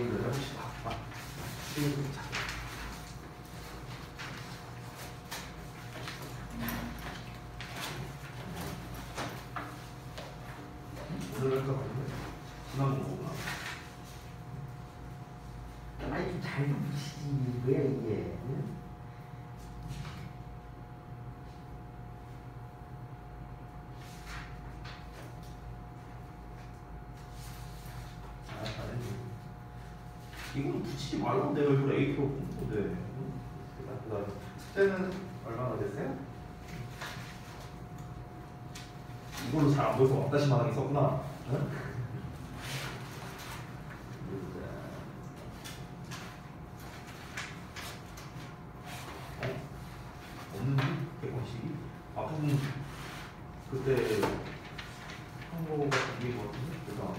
이거를 혹시 바꿔. 오늘 할까 봤는데 지난번 거구나. 아이 좀 잘 좀 보시지 뭐야 이게. 응? 이건 붙이지 말라고 내가 이걸 A표 본건데. 그다음 숙제는 얼마나 됐어요? 이걸로 잘 안 보여서 왔다시 마당에 썼구나. 응? 없는지? 100번씩이? 앞부분 그때 한 거가 이게 뭐 같은데? 그다음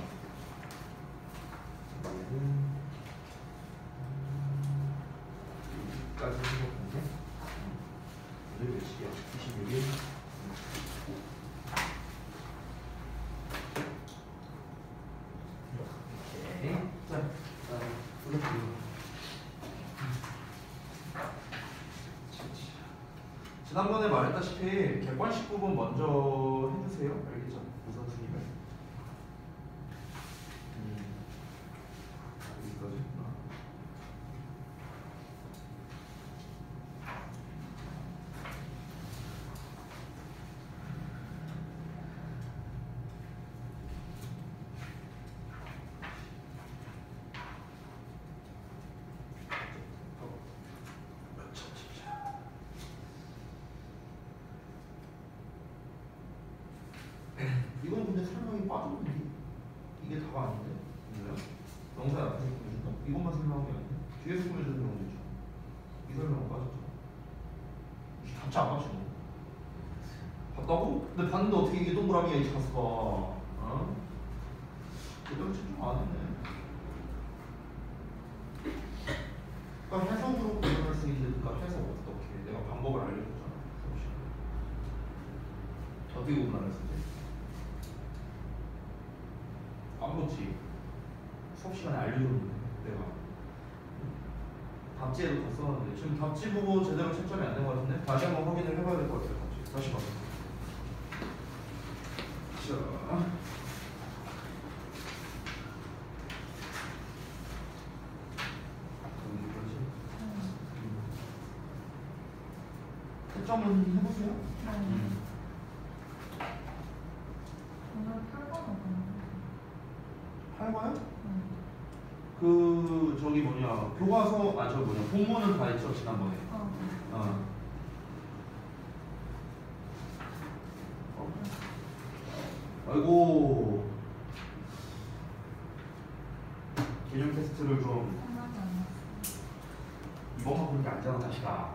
얘는 여기까지 한 거 같은데? 오늘 몇 시야? 26일? 지난번에 말했다시피 객관식 부분 먼저 해주세요. 알겠죠? 우선순위를. 여기까지. 이건 근데 설명이 빠졌는데 이게 다가 아닌데? 뭐야? 영상에 앞에서 보여준다? 이것만 설명한 게 아닌데? 뒤에서 보여주는 경우도 있잖아. 이 설명은 빠졌잖아. 답지 안 맞추고 봤다고? 근데 봤는데 어떻게 이게 동그라미야 이 자수가. 어? 제대로 채점 안 했네. 그러니까 해석으로 구현할 수 있는 그러니까 해석 어떻게 내가 방법을 알려줬잖아. 어떻게 구분할 수 있지? 까먹었지. 수업 시간에 알려줬는데 내가 답지에도 다 써놨는데 지금 답지 보고 제대로 채점이 안 된 것 같은데 다시 한번 확인을 해봐야 될 것 같아요. 답지 다시 봐. 자, 채점은 해보세요. 오늘 8번 8과요? 그 저기 뭐냐 교과서 저 뭐냐 본문은 다 했죠 지난번에. 아이고 개념 테스트를 좀 이번만 보는 게 아니잖아 다시가.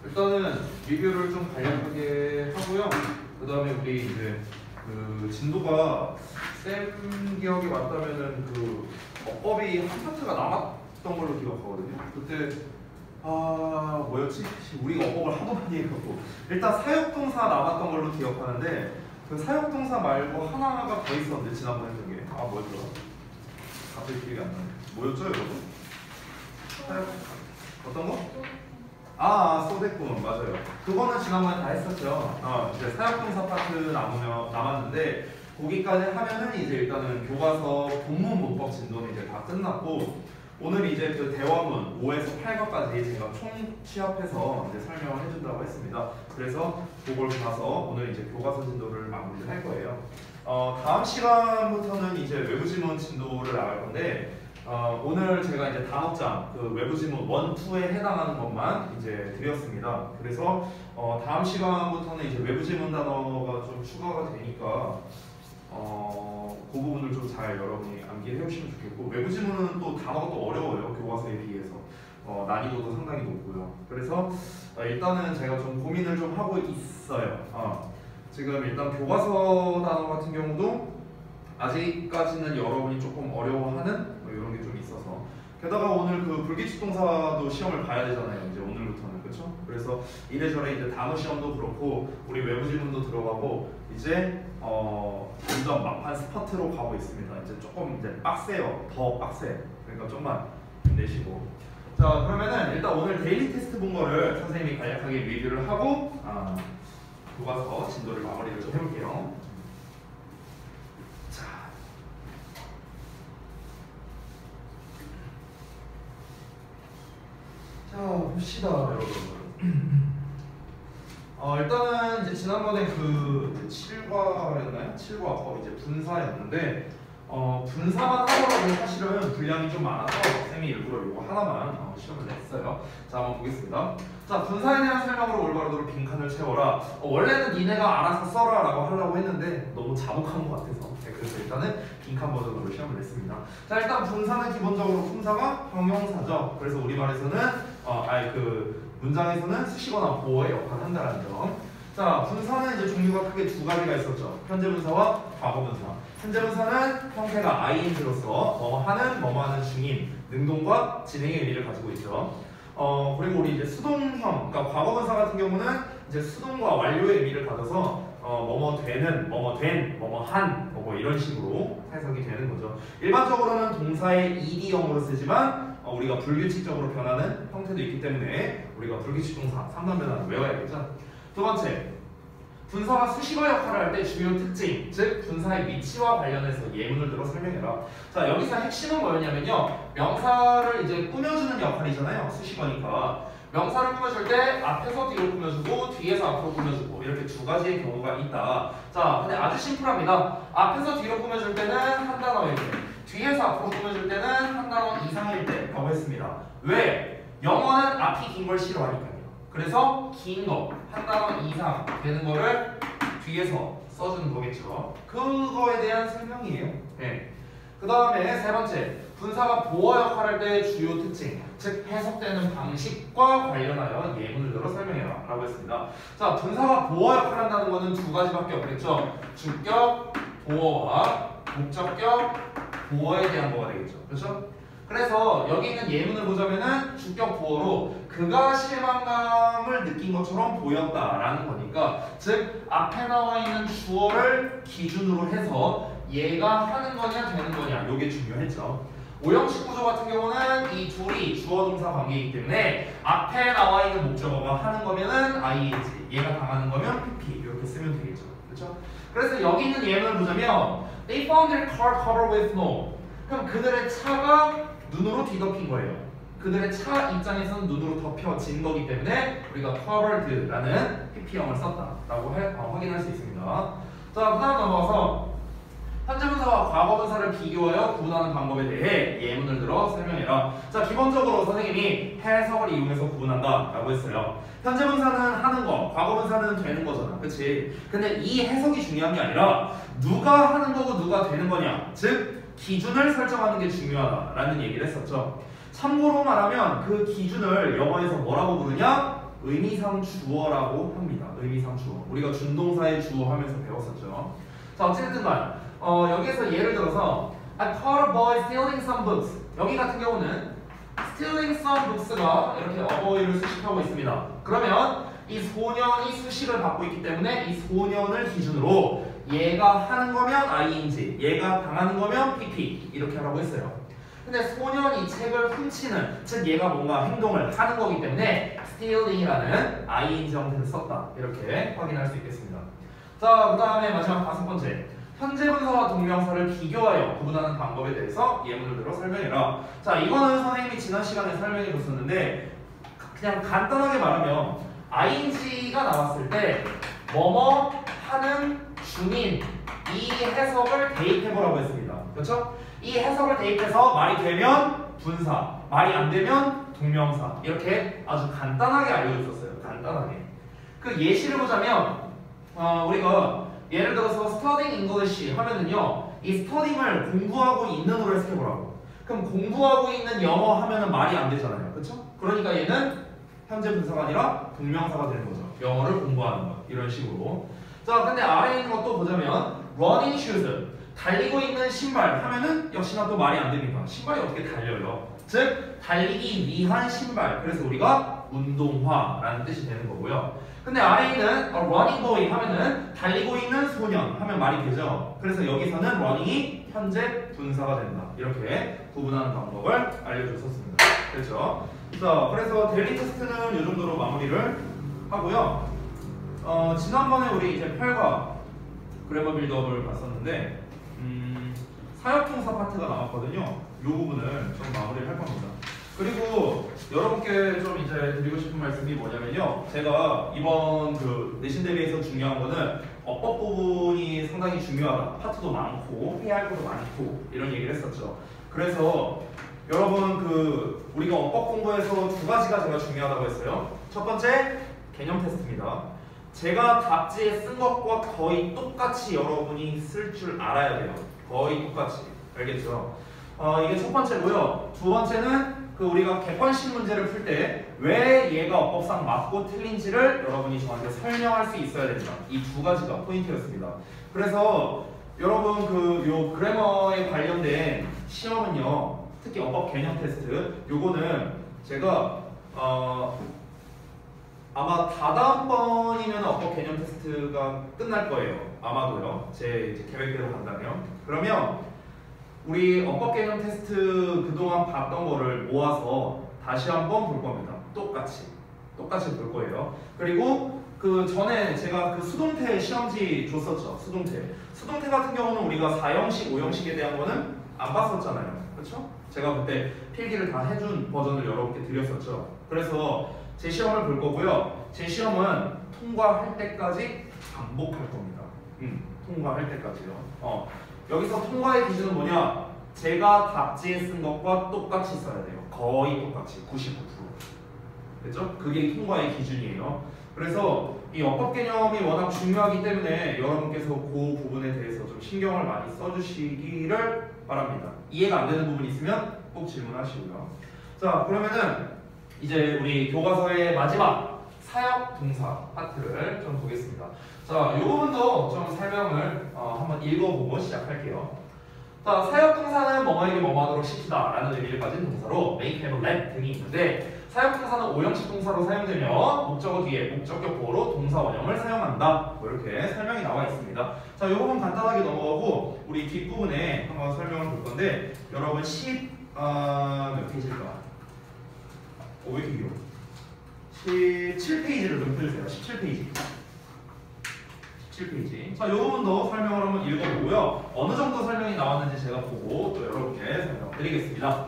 일단은 리뷰를 좀 간략하게 하고요. 그 다음에 우리 이제 그 진도가 쌤 기억이 맞다면은 그 어법이 한 파트가 남았던 걸로 기억하거든요. 그때 뭐였지? 우리가 어법을 하도 많이 해갖고 일단 사역동사 남았던 걸로 기억하는데 그 사역동사 말고 하나가 더 있었는데 지난번에 했던 게 뭐였더라? 갑자기 기억이 안 나네. 뭐였죠 여러분? 어떤 거? 소대꾼 맞아요. 그거는 지난번에 다 했었죠. 이제 사역동사 파트 남았는데 거기까지 하면은 이제 일단은 교과서 본문 문법 진도는 이제 다 끝났고 오늘 이제 그 대화문 5에서 8과까지 제가 총 취합해서 이제 설명을 해준다고 했습니다. 그래서 그걸 봐서 오늘 이제 교과서 진도를 마무리를 할 거예요. 다음 시간부터는 이제 외부 지문 진도를 나갈 건데. 오늘 제가 이제 단어장 그 외부 지문 1, 2에 해당하는 것만 이제 드렸습니다. 그래서 다음 시간부터는 이제 외부 지문 단어가 좀 추가가 되니까 그 부분을 좀 잘 여러분이 암기해 오시면 좋겠고 외부 지문은 또 단어가 또 어려워요. 교과서에 비해서 난이도도 상당히 높고요. 그래서 일단은 제가 좀 고민을 좀 하고 있어요. 지금 일단 교과서 단어 같은 경우도 아직까지는 여러분이 조금 어려워하는 이런 게 좀 있어서 게다가 오늘 그 불규칙 동사도 시험을 봐야 되잖아요. 이제 오늘부터는 그렇죠? 그래서 이래저래 이제 단어 시험도 그렇고 우리 외부 질문도 들어가고 이제 점점 막판 스퍼트로 가고 있습니다. 이제 조금 이제 빡세요. 더 빡세. 그러니까 좀만 힘내시고. 자, 그러면은 일단 오늘 데일리 테스트 본 거를 선생님이 간략하게 리뷰를 하고 교과서 진도를 마무리를 좀 해볼게요. 자, 봅시다, 여러분. 일단은 이제 지난번에 그 7과였나요? 7과 이제 분사였는데 분사만 하더라도 사실은 분량이 좀 많아서 쌤이 일부러 이거 하나만 시험을 냈어요. 자, 한번 보겠습니다. 자, 분사에 대한 설명으로 올바르도록 빈칸을 채워라. 원래는 니네가 알아서 써라 라고 하려고 했는데 너무 자복한 것 같아서 그래서 일단은 빈칸 버전으로 시험을 냈습니다. 자, 일단 분사는 기본적으로 품사가 형용사죠. 그래서 우리말에서는 문장에서는 쓰시거나 보어의 역할을 한다는 점. 자, 분사는 이제 종류가 크게 두 가지가 있었죠. 현재 분사와 과거 분사. 현재 분사는 형태가 ing로서 뭐하는, 뭐하는 중인, 능동과 진행의 의미를 가지고 있죠. 그리고 우리 이제 수동형, 그러니까 과거 분사 같은 경우는 이제 수동과 완료의 의미를 가져서 뭐뭐 되는, 뭐뭐 된, 뭐뭐 한, 뭐 이런 식으로 해석이 되는 거죠. 일반적으로는 동사의 ed형으로 쓰지만 우리가 불규칙적으로 변하는 형태도 있기 때문에 우리가 불규칙 동사 3단 변화를 외워야겠죠. 두 번째, 분사가 수식어 역할을 할 때 주요 특징, 즉 분사의 위치와 관련해서 예문을 들어 설명해라. 자, 여기서 핵심은 뭐였냐면요, 명사를 이제 꾸며주는 역할이잖아요. 수식어니까 명사를 꾸며줄 때 앞에서 뒤로 꾸며주고 뒤에서 앞으로 꾸며주고 이렇게 두 가지의 경우가 있다. 자, 근데 아주 심플합니다. 앞에서 뒤로 꾸며줄 때는 한 단어일 때, 뒤에서 앞으로 꾸며줄 때는 한 단어 이상일 때라고 했습니다. 왜? 영어는 앞이 긴 걸 싫어하니까요. 그래서 긴 거, 한 단어 이상 되는 거를 뒤에서 써주는 거겠죠. 그거에 대한 설명이에요. 네. 그 다음에 세 번째, 분사가 보어 역할을 할 때 주요 특징, 즉 해석되는 방식과 관련하여 예문을 들어 설명해라 라고 했습니다. 자, 분사가 보어 역할을 한다는 것은 두 가지밖에 없겠죠. 주격 보어와 목적격 보어에 대한 거가 되겠죠. 그렇죠? 그래서 여기 있는 예문을 보자면은 주격 보어로 그가 실망감을 느낀 것처럼 보였다라는 거니까, 즉 앞에 나와 있는 주어를 기준으로 해서 얘가 하는 거냐 되는 거냐, 요게 중요했죠. 오형식 구조 같은 경우는 이 둘이 주어 동사 관계이기 때문에 앞에 나와 있는 목적어가 하는 거면은 ing, 얘가 당하는 거면 pp 이렇게 쓰면 되겠죠. 그렇죠? 그래서 여기 있는 예문을 보자면 They found their car covered with snow. 그럼 그들의 차가 눈으로 뒤덮인 거예요. 그들의 차 입장에서는 눈으로 덮여진 거기 때문에 우리가 covered라는 pp형을 썼다라고 확인할 수 있습니다. 자, 그 다음 넘어가서 현재 분사와 과거 분사를 비교하여 구분하는 방법에 대해 예문을 들어 설명해라. 자, 기본적으로 선생님이 해석을 이용해서 구분한다 라고 했어요. 현재 분사는 하는 거, 과거 분사는 되는 거잖아. 그치? 근데 이 해석이 중요한 게 아니라 누가 하는 거고 누가 되는 거냐, 즉 기준을 설정하는 게 중요하다라는 얘기를 했었죠. 참고로 말하면 그 기준을 영어에서 뭐라고 부르냐? 의미상 주어라고 합니다. 의미상 주어. 우리가 준동사의 주어 하면서 배웠었죠. 자, 어쨌든 간 여기에서 예를 들어서 I caught a boy stealing some books. 여기 같은 경우는 stealing some books가 이렇게 어버이를 수식하고 있습니다. 그러면 이 소년이 수식을 받고 있기 때문에 이 소년을 기준으로 얘가 하는 거면 ing, 얘가 당하는 거면 pp 이렇게 하라고 했어요. 근데 소년이 책을 훔치는, 즉 얘가 뭔가 행동을 하는 거기 때문에 stealing이라는 ing 형태를 썼다, 이렇게 확인할 수 있겠습니다. 자, 그 다음에 마지막 5번째, 현재 분사와 동명사를 비교하여 구분하는 방법에 대해서 예문을 들어 설명해라. 자, 이거는 선생님이 지난 시간에 설명해 줬었는데 그냥 간단하게 말하면 ing가 나왔을 때 뭐뭐 하는 중인 이 해석을 대입해보라고 했습니다. 그렇죠? 이 해석을 대입해서 말이 되면 분사, 말이 안 되면 동명사, 이렇게 아주 간단하게 알려줬었어요. 간단하게. 그 예시를 보자면 우리가 예를 들어서 studying English 하면은요, 이 studying을 공부하고 있는으로 해석해보라고. 그럼 공부하고 있는 영어 하면은 말이 안 되잖아요. 그렇죠? 그러니까 얘는 현재 분사가 아니라 동명사가 되는 거죠. 영어를 공부하는 것, 이런 식으로. 자, 근데 아래에 있는 것도 보자면 running shoes, 달리고 있는 신발 하면은 역시나 또 말이 안 됩니다. 신발이 어떻게 달려요? 즉 달리기 위한 신발. 그래서 우리가 운동화라는 뜻이 되는 거고요. 근데 아래에 있는 a running boy 하면은 달리고 있는 소년 하면 말이 되죠. 그래서 여기서는 running이 현재 분사가 된다. 이렇게 구분하는 방법을 알려줬었습니다. 그렇죠? 자, 그래서 데일리 테스트는 이 정도로 마무리를 하고요. 지난번에 우리 이제 펄과 그래머 빌드업을 봤었는데 사역동사 파트가 나왔거든요. 이 부분을 좀 마무리를 할 겁니다. 그리고 여러분께 좀 이제 드리고 싶은 말씀이 뭐냐면요. 제가 이번 그 내신 대비에서 중요한 거는 어법 부분이 상당히 중요하다. 파트도 많고 해야 할 것도 많고 이런 얘기를 했었죠. 그래서 여러분 그 우리가 어법 공부에서 두 가지가 제가 중요하다고 했어요. 첫 번째 개념 테스트입니다. 제가 답지에 쓴 것과 거의 똑같이 여러분이 쓸 줄 알아야 돼요. 거의 똑같이. 알겠죠? 이게 첫 번째고요. 두 번째는 그 우리가 객관식 문제를 풀 때 왜 얘가 어법상 맞고 틀린지를 여러분이 저한테 설명할 수 있어야 됩니다. 이 두 가지가 포인트였습니다. 그래서 여러분 그 요 그래머에 관련된 시험은요. 특히 어법 개념 테스트 요거는 제가 아마 다다음번이면 어법 개념 테스트가 끝날 거예요. 아마도요. 제 이제 계획대로 간다면. 그러면 우리 어법 개념 테스트 그동안 봤던 거를 모아서 다시 한번 볼 겁니다. 똑같이 볼 거예요. 그리고 그 전에 제가 그 수동태 시험지 줬었죠. 수동태 같은 경우는 우리가 4형식, 5형식에 대한 거는 안 봤었잖아요. 그렇죠? 제가 그때 필기를 다 해준 버전을 여러분께 드렸었죠. 그래서 제 시험을 볼 거고요. 제 시험은 통과할 때까지 반복할 겁니다. 통과할 때까지요. 여기서 통과의 기준은 뭐냐? 제가 답지에 쓴 것과 똑같이 써야 돼요. 거의 똑같이 99%. 그렇죠? 그게 통과의 기준이에요. 그래서 이 어법 개념이 워낙 중요하기 때문에 여러분께서 그 부분에 대해서 좀 신경을 많이 써주시기를 바랍니다. 이해가 안 되는 부분이 있으면 꼭 질문하시고요. 자, 그러면은 이제 우리 교과서의 마지막 사역 동사 파트를 좀 보겠습니다. 자, 이 부분도 좀 설명을 한번 읽어보고 시작할게요. 자, 사역 동사는 뭐뭐에게 뭐뭐하도록 시키다 라는 의미를 가진 동사로 make, have, let 등이 있는데 사역 동사는 5형식 동사로 사용되며 목적어 뒤에 목적격 보어로 동사 원형을 사용한다. 뭐 이렇게 설명이 나와 있습니다. 자, 이 부분 간단하게 넘어가고 우리 뒷부분에 한번 설명을 볼 건데 여러분 몇 페이지일까? 왜 이렇게 길어? 17페이지를 좀 펴주세요. 17페이지. 자, 이 부분도 설명을 한번 읽어보고요. 어느 정도 설명이 나왔는지 제가 보고 또 여러분께 설명드리겠습니다.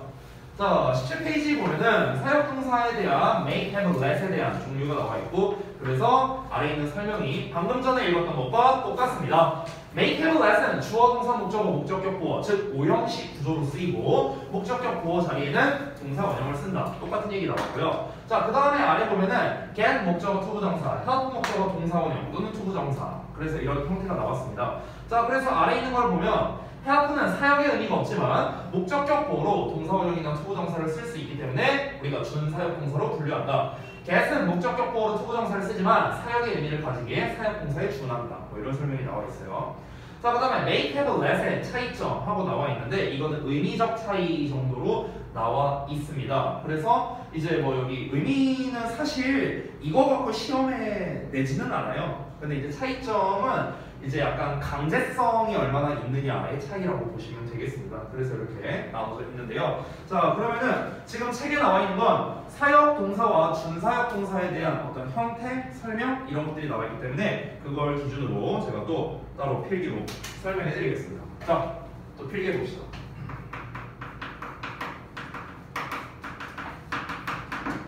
자, 17페이지 보면은 사역동사에 대한 make, have, let에 대한 종류가 나와 있고 그래서 아래에 있는 설명이 방금 전에 읽었던 것과 똑같습니다. make, have, let은 주어, 동사, 목적어, 목적격 보어 즉 5형식 구조로 쓰이고 목적격 보어 자리에는 동사 원형을 쓴다. 똑같은 얘기 나왔고요. 자, 그 다음에 아래 보면은 get 목적어 투부정사, 현 목적어 동사 원형 또는 투부정사 그래서 이런 형태가 나왔습니다. 자, 그래서 아래 있는 걸 보면 help는 사역의 의미가 없지만 목적격 보어로 동사 원형이나 투부정사를 쓸 수 있기 때문에 우리가 준사역 동사로 분류한다. get은 목적격 보어로 투부정사를 쓰지만 사역의 의미를 가지기에 사역 동사에 준한다. 뭐 이런 설명이 나와 있어요. 자, 그 다음에 make, have, let의 차이점 하고 나와 있는데 이거는 의미적 차이 정도로 나와 있습니다. 그래서 이제 뭐 여기 의미는 사실 이거 갖고 시험에 내지는 않아요. 근데 이제 차이점은 이제 약간 강제성이 얼마나 있느냐의 차이라고 보시면 되겠습니다. 그래서 이렇게 나눠져 있는데요. 자, 그러면은 지금 책에 나와 있는 건 사역 동사와 준사역 동사에 대한 어떤 형태, 설명 이런 것들이 나와 있기 때문에 그걸 기준으로 제가 또 따로 필기로 설명해 드리겠습니다. 자, 또 필기해 봅시다.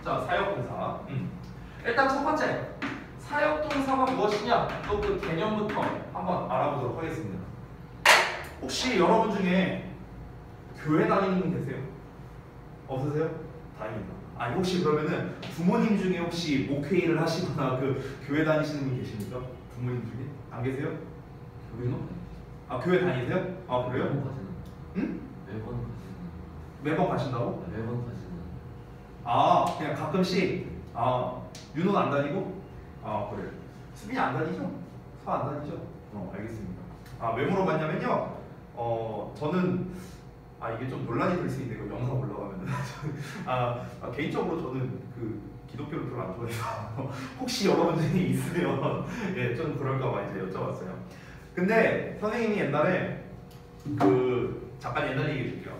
자, 사역 동사. 일단 첫 번째. 사역동사가 무엇이냐? 또 그 개념부터 한번 알아보도록 하겠습니다. 혹시 여러분 중에 교회 다니는 분 계세요? 없으세요? 다행입니다. 아니 혹시 그러면은 부모님 중에 혹시 목회일을 하시거나 그 교회 다니시는 분 계십니까? 부모님 중에? 안 계세요? 교회는? 아, 교회 다니세요? 아, 그래요? 매번 가시는. 응? 매번 가시는. 매번 가신다고? 매번 가시는. 아, 그냥 가끔씩. 아, 윤호는 안 다니고? 아, 그래요. 수빈이 안 다니죠? 서 안 다니죠? 알겠습니다. 아, 왜 물어봤냐면요. 저는 이게 좀 논란이 될 수 있는데 그 영상 올라가면은 개인적으로 저는 그 기독교를 별로 안 좋아해서 혹시 여러분 중에 있으면 예, 좀 그럴까봐 이제 여쭤봤어요. 근데 선생님이 옛날에 잠깐 옛날 얘기 해줄게요.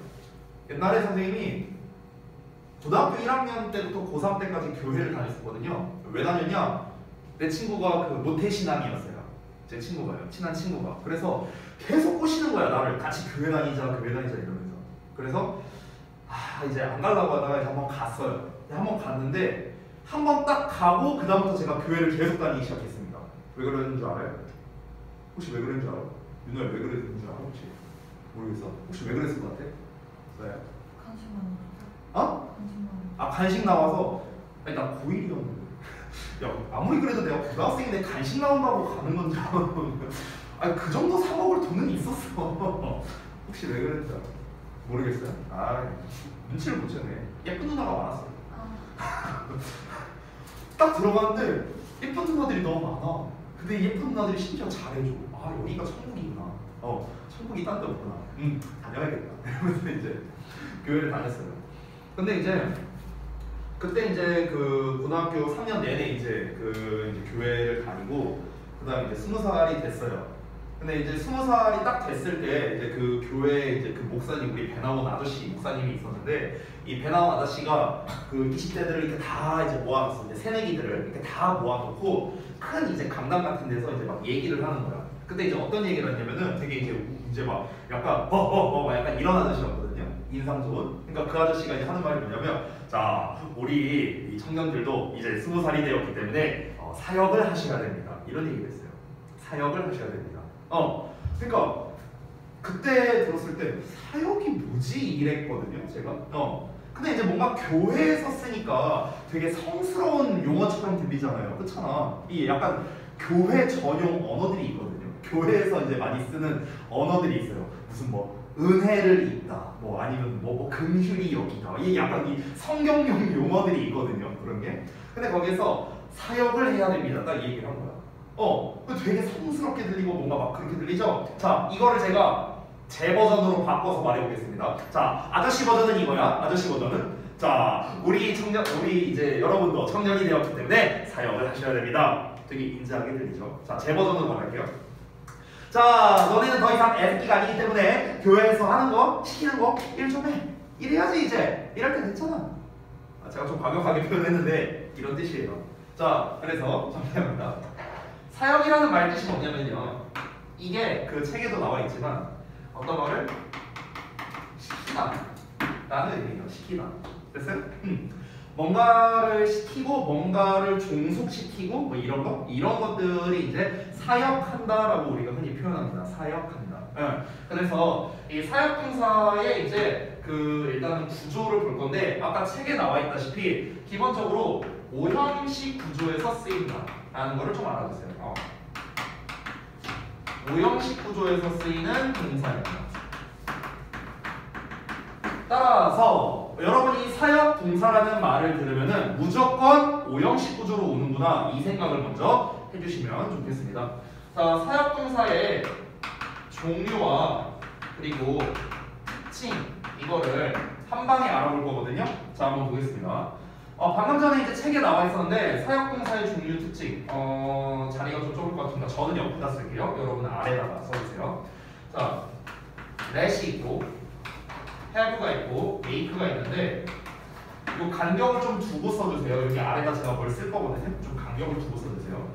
옛날에 선생님이 고등학교 1학년 때부터 고3 때까지 교회를 다녔었거든요. 왜 다녔냐? 내 친구가 그 모태신앙이었어요. 제 친구가요. 친한 친구가. 그래서 계속 꼬시는 거야. 나를 같이 교회 다니자 이러면서. 그래서 이제 안 가려고 하다가 이제 한번 갔어요. 한번 갔는데 한 번 딱 가고 그 다음부터 제가 교회를 계속 다니기 시작했습니다. 왜 그러는 줄 알아요? 혹시 왜 그러는 줄 알아? 윤호야 왜 그러는 줄 알아? 혹시? 모르겠어. 혹시 왜 그랬을 것 같아? 네. 간식 많이 어? 간식 많이 간식 나와서 아니 나 고1이었는데 야 아무리 그래도 내가 고등학생인데 간식 나온다고 가는 건 줄 알았는데 아니 그 정도 사 먹을 돈은 있었어. 혹시 왜 그랬는지 알아? 모르겠어요? 눈치를 못 채네. 예쁜 누나가 많았어. 딱 들어갔는데 예쁜 누나들이 너무 많아. 근데 예쁜 누나들이 심지어 잘해줘. 여기가 천국이구나. 천국이 딴 데 없구나. 다녀야겠다. 이러면서 이제 교회를 다녔어요. 근데 이제 그때 이제 그 고등학교 3년 내내 이제 이제 교회를 다니고 그다음에 이제 20살이 됐어요. 근데 이제 20살이 딱 됐을 때 이제 그 교회 이제 그 목사님 우리 배나온 아저씨 목사님이 있었는데 이 배나온 아저씨가 그 20대들을 이렇게 다 이제 모아놨어. 이제 새내기들을 이렇게 다 모아놓고 큰 이제 강당 같은 데서 이제 막 얘기를 하는 거야. 그때 이제 어떤 얘기를 했냐면은 되게 이제 막 약간 막 약간 이런 아저씨였거든요. 인상 좋은. 그러니까 그 아저씨가 이제 하는 말이 뭐냐면 자 우리 이 청년들도 이제 20살이 되었기 때문에 사역을 하셔야 됩니다. 이런 얘기를 했어요. 사역을 하셔야 됩니다. 그러니까 그때 들었을 때 사역이 뭐지 이랬거든요. 제가. 근데 이제 뭔가 교회에서 쓰니까 되게 성스러운 용어처럼 들리잖아요. 그렇잖아. 이 약간 교회 전용 언어들이 있거든요. 교회에서 이제 많이 쓰는 언어들이 있어요. 무슨 뭐 은혜를 입다, 뭐 아니면 뭐 긍휼이 여기다. 이 약간 이 성경용 용어들이 있거든요. 그런 게. 근데 거기에서 사역을 해야 됩니다. 딱 이 얘기를 한 거야. 되게 성스럽게 들리고 뭔가 막 그렇게 들리죠? 자, 이거를 제가 제 버전으로 바꿔서 말해보겠습니다. 자, 아저씨 버전은 이거야. 아저씨 버전은 자, 우리 이제 여러분도 청년이 되었기 때문에 사역을 하셔야 됩니다. 되게 인자하게 들리죠? 자, 제 버전으로 말할게요. 자, 너네는 더 이상 애새끼가 아니기 때문에 교회에서 하는 거, 시키는 거 일 좀 해. 일해야지 이제. 일할 때 됐잖아. 제가 좀 과격하게 표현했는데 이런 뜻이에요. 자, 그래서 정리합니다. 사역이라는 말 뜻이 뭐냐면요. 이게 그 책에도 나와 있지만 어떤 거를 시키다 라는 의미예요. 시키다. 됐어요? 뭔가를 시키고 뭔가를 종속시키고 뭐 이런 것들이 이제 사역한다라고 우리가 흔히 표현합니다. 사역한다. 그래서 이 사역동사의 이제 일단은 구조를 볼 건데 아까 책에 나와 있다시피 기본적으로 5형식 구조에서 쓰인다라는 거를 좀 알아두세요. 5형식 구조에서 쓰이는 동사입니다. 따라서 여러분이 사역 동사라는 말을 들으면은 무조건 5형식 구조로 오는구나 이 생각을 먼저 해주시면 좋겠습니다. 자, 사역 동사의 종류와 그리고 특징 이거를 한 방에 알아볼 거거든요. 자, 한번 보겠습니다. 방금 전에 이제 책에 나와 있었는데 사역동사의 종류 특징 자리가 좀 좁을 것 같습니다. 저는 옆에다 쓸게요. 여러분 아래다가 써주세요. 자, let이 있고 have가 있고 make가 있는데 이 간격을 좀 두고 써주세요. 여기 아래다 제가 뭘 쓸 거거든요. 좀 간격을 두고 써주세요.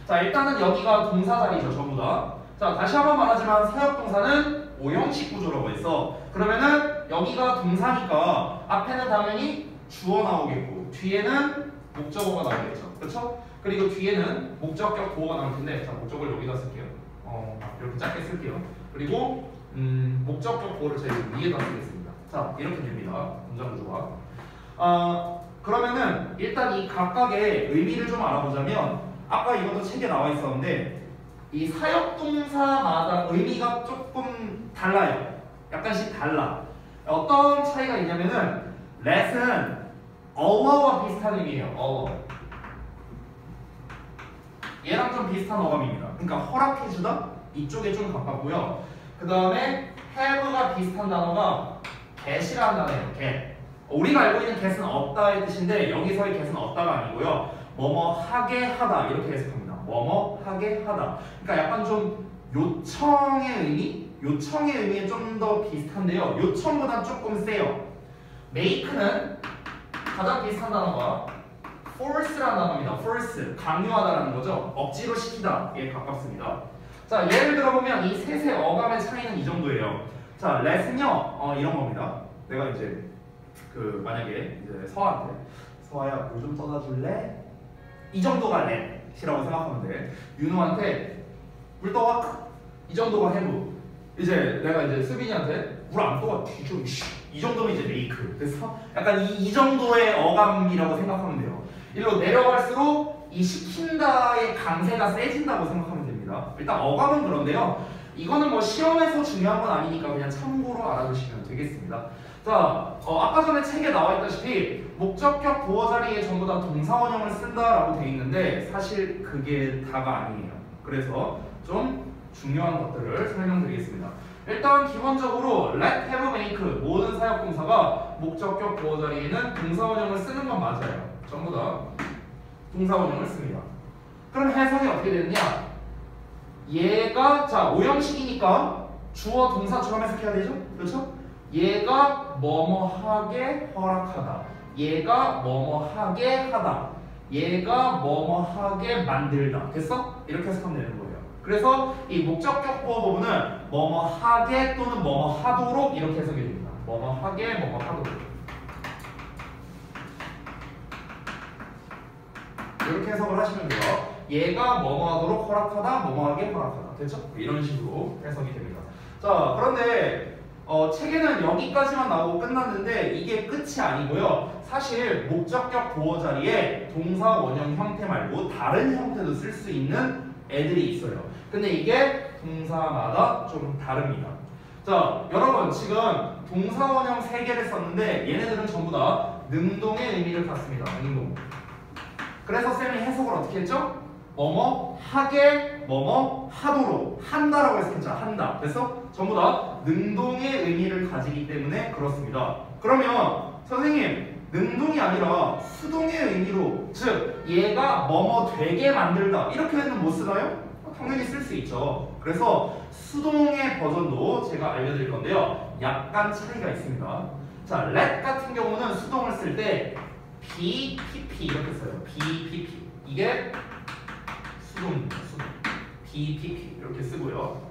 자, 일단은 여기가 동사 자리죠. 전부 다. 자, 다시 한번 말하지만 사역동사는 5형식 구조라고 했어. 그러면은 여기가 동사니까 앞에는 당연히 주어 나오겠고 뒤에는 목적어가 나오겠죠. 그렇죠? 그리고 뒤에는 목적격 보어가 나올 텐데 자, 목적어를 여기다 쓸게요. 이렇게 짧게 쓸게요. 그리고 목적격 보어를 저희 위에다 쓰겠습니다. 자, 이렇게 됩니다. 문장 구조가. 그러면은 일단 이 각각의 의미를 좀 알아보자면 아까 이것도 책에 나와 있었는데 이 사역동사마다 의미가 조금 달라요. 약간씩 달라. 어떤 차이가 있냐면은 let은 allow 비슷한 의미예요. allow. 얘랑 좀 비슷한 어감입니다. 그러니까 허락해주다 이쪽에 좀 가깝고요. 그 다음에 have가 비슷한 단어가 get이라는 단어예요. get. 우리가 알고 있는 get은 없다의 뜻인데 여기서의 get은 없다가 아니고요. 뭐뭐 하게 하다 이렇게 해석합니다. 뭐뭐 하게 하다. 그러니까 약간 좀 요청의 의미? 요청의 의미에 좀 더 비슷한데요. 요청보다 조금 세요. make는 가장 비슷한 단어가 force라는 단어입니다. force, 강요하다라는 거죠. 억지로 시키다에 가깝습니다. 자, 예를 들어보면 이 셋의 어감의 차이는 이 정도예요. 자, let은요, 이런 겁니다. 내가 이제 만약에 이제 서아야 물 좀 떠다 줄래? 이 정도가 let이라고 생각하면 돼. 윤우한테 물 떠와? 이 정도가 have. 이제 내가 이제 수빈이한테 물 안 떠와 뒤져. 이 정도면 이제 make. 그래서 약간 이 정도의 어감이라고 생각하면 돼요. 일로 내려갈수록 이 시킨다의 강세가 세진다고 생각하면 됩니다. 일단 어감은 그런데요. 이거는 뭐 시험에서 중요한 건 아니니까 그냥 참고로 알아두시면 되겠습니다. 자, 아까 전에 책에 나와 있다시피 목적격 보어 자리에 전부 다 동사원형을 쓴다라고 돼 있는데 사실 그게 다가 아니에요. 그래서 좀 중요한 것들을 설명드리겠습니다. 일단 기본적으로 let, have, make 모든 사역동사가 목적격 보어 자리에는 동사원형을 쓰는 건 맞아요. 전부 다 동사원형을 씁니다. 그럼 해석이 어떻게 되느냐? 얘가 자 5형식이니까 주어 동사처럼 해석해야 되죠? 그렇죠? 얘가 뭐뭐하게 허락하다. 얘가 뭐뭐하게 하다. 얘가 뭐뭐하게 만들다. 됐어? 이렇게 해석하면 되는 거예요. 그래서 이 목적격 보어 부분은 뭐뭐하게 또는 뭐뭐하도록 이렇게 해석이 됩니다. 뭐뭐하게 뭐뭐하도록 이렇게 해석을 하시면 돼요. 얘가 뭐뭐하도록 허락하다, 뭐뭐하게 허락하다. 됐죠? 이런 식으로 해석이 됩니다. 자, 그런데 책에는 여기까지만 나오고 끝났는데 이게 끝이 아니고요. 사실 목적격 보어 자리에 동사 원형 형태 말고 다른 형태도 쓸 수 있는 애들이 있어요. 근데 이게 동사마다 좀 다릅니다. 자, 여러분 지금 동사 원형 3개를 썼는데 얘네들은 전부 다 능동의 의미를 갖습니다. 능동. 그래서 쌤이 해석을 어떻게 했죠? 뭐뭐 하게 뭐뭐 하도록 한다라고 해석했죠. 한다. 그래서 전부 다 능동의 의미를 가지기 때문에 그렇습니다. 그러면 선생님 능동이 아니라 수동의 의미로 즉 얘가 뭐뭐 되게 만들다 이렇게는 못 쓰나요? 당연히 쓸 수 있죠. 그래서 수동의 버전도 제가 알려드릴 건데요. 약간 차이가 있습니다. 자, let 같은 경우는 수동을 쓸 때 BPP 이렇게 써요. BPP 이게 수동입니다. 수동. BPP 이렇게 쓰고요.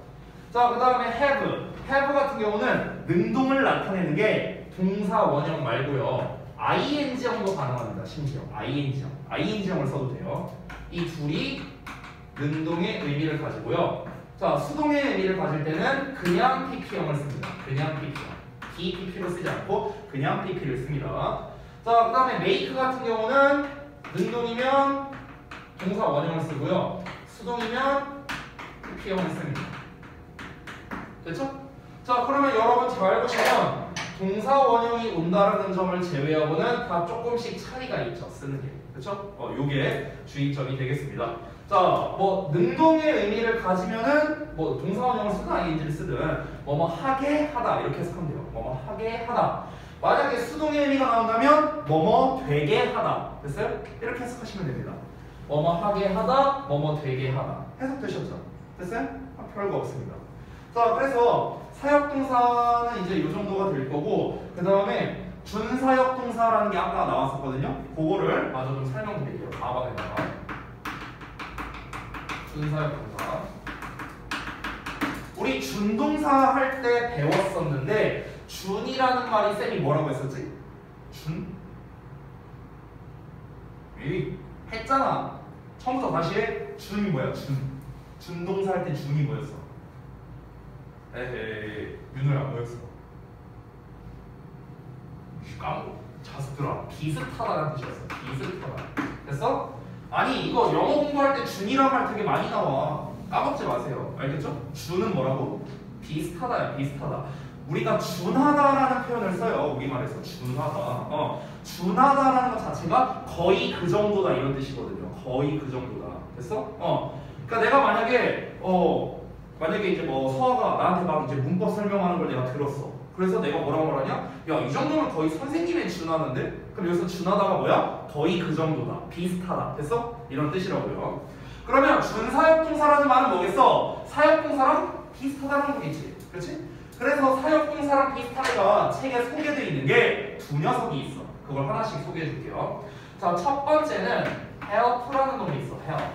자, 그 다음에 have 같은 경우는 능동을 나타내는 게 동사 원형 말고요. ing형도 가능합니다. 심지어 ing형을 써도 돼요. 이 둘이 능동의 의미를 가지고요. 자, 수동의 의미를 가질 때는 그냥 pp형을 씁니다. 그냥 pp형. BPP로 쓰지 않고 그냥 pp를 씁니다. 자, 그 다음에 make 같은 경우는 능동이면 동사 원형을 쓰고요. 수동이면 pp형을 씁니다. 됐죠? 자, 그러면 여러분 잘 보시면 동사 원형이 온다라는 점을 제외하고는 다 조금씩 차이가 있죠. 쓰는 게. 그렇죠? 요게 주의점이 되겠습니다. 자, 뭐 능동의 의미를 가지면은 뭐 동사 원형을 쓰든 ing를 쓰든 뭐뭐 하게 하다 이렇게 해석하면 돼요. 뭐뭐 하게 하다. 만약에 수동의 의미가 나온다면 뭐뭐 되게 하다. 됐어요? 이렇게 해석하시면 됩니다. 뭐뭐 하게 하다, 뭐뭐 되게 하다. 해석되셨죠? 됐어요? 별거 없습니다. 자, 그래서 사역동사는 이제 이 정도가 될 거고 그 다음에 준사역동사라는 게 아까 나왔었거든요. 그거를 마저 좀 설명드릴게요. 4번에다가 준사역동사 우리 준동사 할 때 배웠었는데 준이라는 말이 쌤이 뭐라고 했었지? 준? 에이, 했잖아. 처음부터 다시 해. 준이 뭐야? 준동사 할 때 준이 뭐였어? 에헤이, 윤호야 뭐였어? 까먹고 자습들아 비슷하다는 뜻이었어. 비슷하다. 됐어? 아니 이거 영어 공부할 때 준이란 말 되게 많이 나와. 까먹지 마세요. 알겠죠? 준은 뭐라고? 비슷하다야. 비슷하다. 우리가 준하다라는 표현을 써요. 우리말에서 준하다. 준하다라는 것 자체가 거의 그 정도다 이런 뜻이거든요. 거의 그 정도다. 됐어? 그러니까 내가 만약에 이제 뭐 서아가 나한테 막 이제 문법 설명하는 걸 내가 들었어. 그래서 내가 뭐라고 말하냐? 야, 이 정도면 거의 선생님에 준하는데? 그럼 여기서 준하다가 뭐야? 거의 그 정도다. 비슷하다. 됐어? 이런 뜻이라고요. 그러면 준사역동사라는 말은 뭐겠어? 사역동사랑 비슷하다는 거겠지. 그렇지? 그래서 사역동사랑 비슷하다가 책에 소개되어 있는 게 두 녀석이 있어. 그걸 하나씩 소개해 줄게요. 자, 첫 번째는 help라는 놈이 있어. help.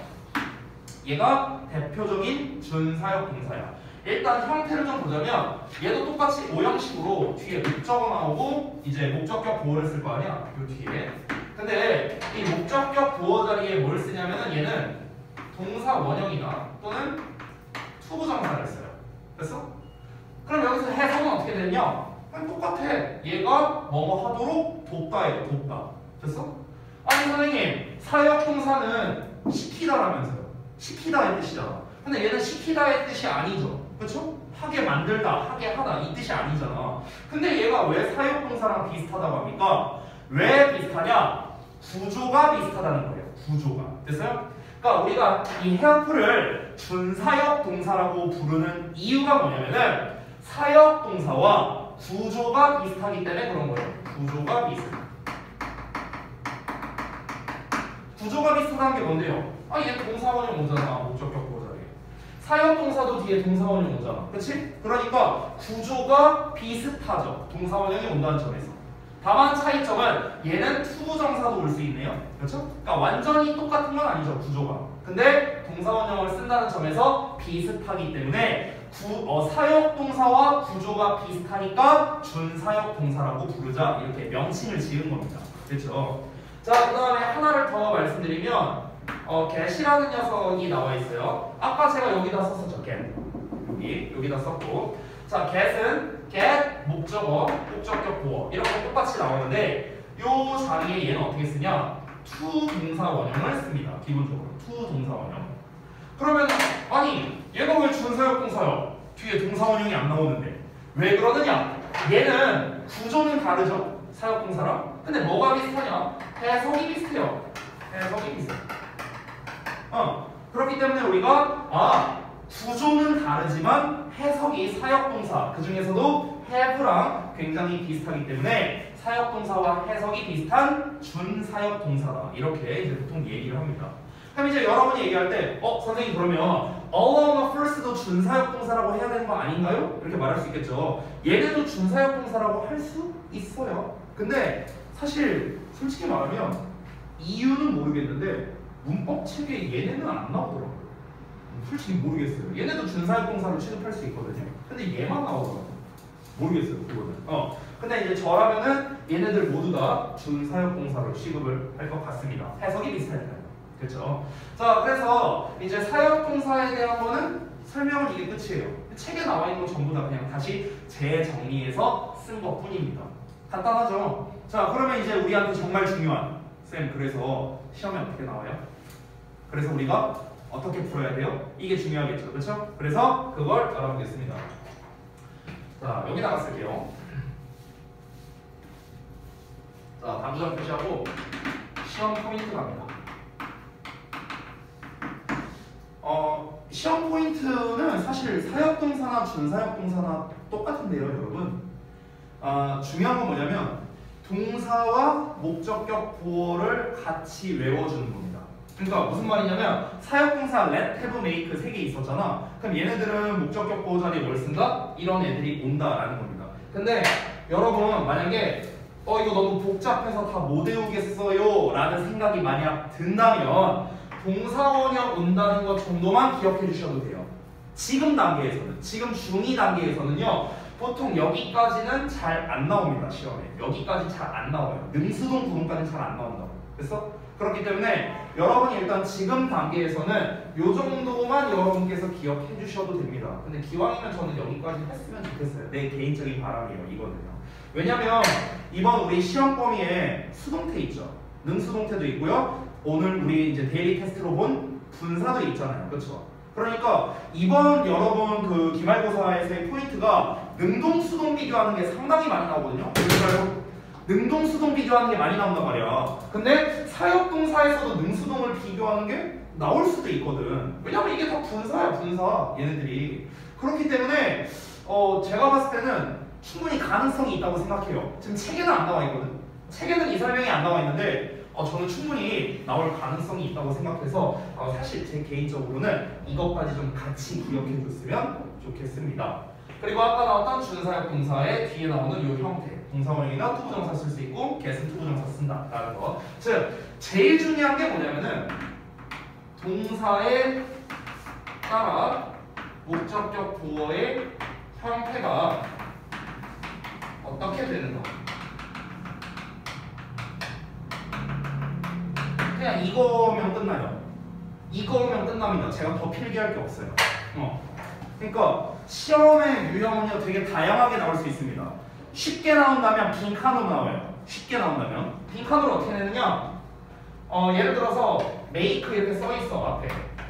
얘가 대표적인 준사역동사야. 일단 형태를 좀 보자면 얘도 똑같이 O형식으로 뒤에 목적어 나오고 이제 목적격 보어를 쓸 거 아니야? 요 뒤에. 근데 이 목적격 보어 자리에 뭘 쓰냐면은 얘는 동사 원형이나 또는 투부정사를 써요. 됐어? 그럼 여기서 해석은 어떻게 되냐? 그냥 똑같아. 얘가 뭐뭐 하도록 돕다예요. 돕다. 됐어? 아니 선생님, 사역동사는 시키다라면서요. 시키다의 뜻이잖아. 근데 얘는 시키다의 뜻이 아니죠. 그렇죠? 하게 만들다, 하게 하다 이 뜻이 아니잖아. 근데 얘가 왜 사역동사랑 비슷하다고 합니까? 왜 비슷하냐? 구조가 비슷하다는 거예요. 구조가. 됐어요? 그러니까 우리가 이 help를 준사역동사라고 부르는 이유가 뭐냐면은 사역동사와 구조가 비슷하기 때문에 그런 거예요. 구조가 비슷해. 구조가 비슷하다는 게 뭔데요? 아, 얘 동사원형 오잖아. 목적격 보호 자리에. 사역동사도 뒤에 동사원형 오잖아. 그렇지? 그러니까 구조가 비슷하죠. 동사원형이 온다는 점에서. 다만 차이점은 얘는 투부정사도 올 수 있네요. 그렇죠? 그러니까 완전히 똑같은 건 아니죠. 구조가. 근데 동사원형을 쓴다는 점에서 비슷하기 때문에 사역동사와 구조가 비슷하니까 준사역동사라고 부르자. 이렇게 명칭을 지은 겁니다. 그렇죠? 자, 그 다음에 하나를 더 말씀드리면 get이라는 녀석이 나와 있어요. 아까 제가 여기다 썼었죠. get. 여기다 썼고. 자, get은 get, 목적어, 목적격 보어 이렇게 똑같이 나오는데 요 자리에 얘는 어떻게 쓰냐? to 동사 원형을 씁니다. 기본적으로 to 동사 원형. 그러면 아니 얘가 왜 준사역동사요? 뒤에 동사 원형이 안 나오는데 왜 그러느냐? 얘는 구조는 다르죠. 사역동사랑. 근데 뭐가 비슷하냐? 해석이 비슷해요. 해석이 비슷해. 그렇기 때문에 우리가 구조는 다르지만 해석이 사역동사 그 중에서도 have랑 굉장히 비슷하기 때문에 사역동사와 해석이 비슷한 준사역동사다. 이렇게 이제 보통 얘기를 합니다. 그럼 이제 여러분이 얘기할 때 선생님 그러면 along a first도 준사역동사라고 해야 되는 거 아닌가요? 이렇게 말할 수 있겠죠. 얘네도 준사역동사라고 할 수 있어요. 근데 사실 솔직히 말하면 이유는 모르겠는데 문법 책에 얘네는 안 나오더라고요. 솔직히 모르겠어요. 얘네도 준사역동사로 취급할 수 있거든요. 근데 얘만 나오더라고요. 모르겠어요. 그거는. 근데 이제 저라면은 얘네들 모두 다 준사역동사로 취급을 할 것 같습니다. 해석이 비슷하니까요. 그렇죠? 자, 그래서 이제 사역동사에 대한 거는 설명은 이게 끝이에요. 책에 나와 있는 거 전부 다 그냥 다시 재정리해서 쓴 것뿐입니다. 간단하죠? 자, 그러면 이제 우리한테 정말 중요한 쌤, 그래서 시험에 어떻게 나와요? 그래서 우리가 어떻게 풀어야 돼요? 이게 중요하겠죠, 그렇죠? 그래서 그걸 알아보겠습니다. 자, 여기다가 쓸게요. 자, 당구장 표시하고 시험 포인트 갑니다. 시험 포인트는 사실 사역동사나 준사역동사나 똑같은데요, 여러분. 중요한 건 뭐냐면 동사와 목적격 보어를 같이 외워주는 겁니다. 그러니까 무슨 말이냐면 사역동사 let, have, make 3개 있었잖아. 그럼 얘네들은 목적격 보어 자리에 뭘 쓴다? 이런 애들이 온다라는 겁니다. 근데 여러분 만약에 이거 너무 복잡해서 다 못 외우겠어요 라는 생각이 만약 든다면 동사원형 온다는 것 정도만 기억해 주셔도 돼요. 지금 단계에서는, 지금 중2 단계에서는요 보통 여기까지는 잘 안 나옵니다. 시험에 여기까지 잘 안 나와요. 능수동 부분까지는 잘 안 나온다고. 그래서 그렇기 때문에 여러분이 일단 지금 단계에서는 요 정도만 여러분께서 기억해 주셔도 됩니다. 근데 기왕이면 저는 여기까지 했으면 좋겠어요. 내 개인적인 바람이에요. 이거는요. 왜냐면 이번 우리 시험 범위에 수동태 있죠. 능수동태도 있고요. 오늘 우리 이제 데일리 테스트로 본 분사도 있잖아요. 그렇죠? 그러니까 이번 여러분 그 기말고사에서의 포인트가 능동 수동 비교하는 게 상당히 많이 나오거든요. 그러니까요. 능동 수동 비교하는 게 많이 나온단 말이야. 근데 사역동사에서도 능수동을 비교하는 게 나올 수도 있거든. 왜냐면 이게 다 분사야, 분사. 얘네들이. 그렇기 때문에 제가 봤을 때는 충분히 가능성이 있다고 생각해요. 지금 책에는 안 나와 있거든. 책에는 이 설명이 안 나와 있는데 저는 충분히 나올 가능성이 있다고 생각해서 사실 제 개인적으로는 이것까지 좀 같이 기억해 줬으면 좋겠습니다. 그리고 아까 나왔던 준사역 동사의 뒤에 나오는 이 형태, 동사원형이나 투부정사 쓸 수 있고 get은 투부정사 쓴다라는 거. 즉 제일 중요한 게 뭐냐면은 동사에 따라 목적격 보어의 형태가 어떻게 되는가. 그냥 이거면 끝나요. 이거면 끝납니다. 제가 더 필기할 게 없어요. 그러니까 시험의 유형은요 되게 다양하게 나올 수 있습니다. 쉽게 나온다면 빈칸으로 나와요. 쉽게 나온다면 빈칸으로 어떻게 내느냐? 예를 들어서 make 이렇게 써 있어. 앞에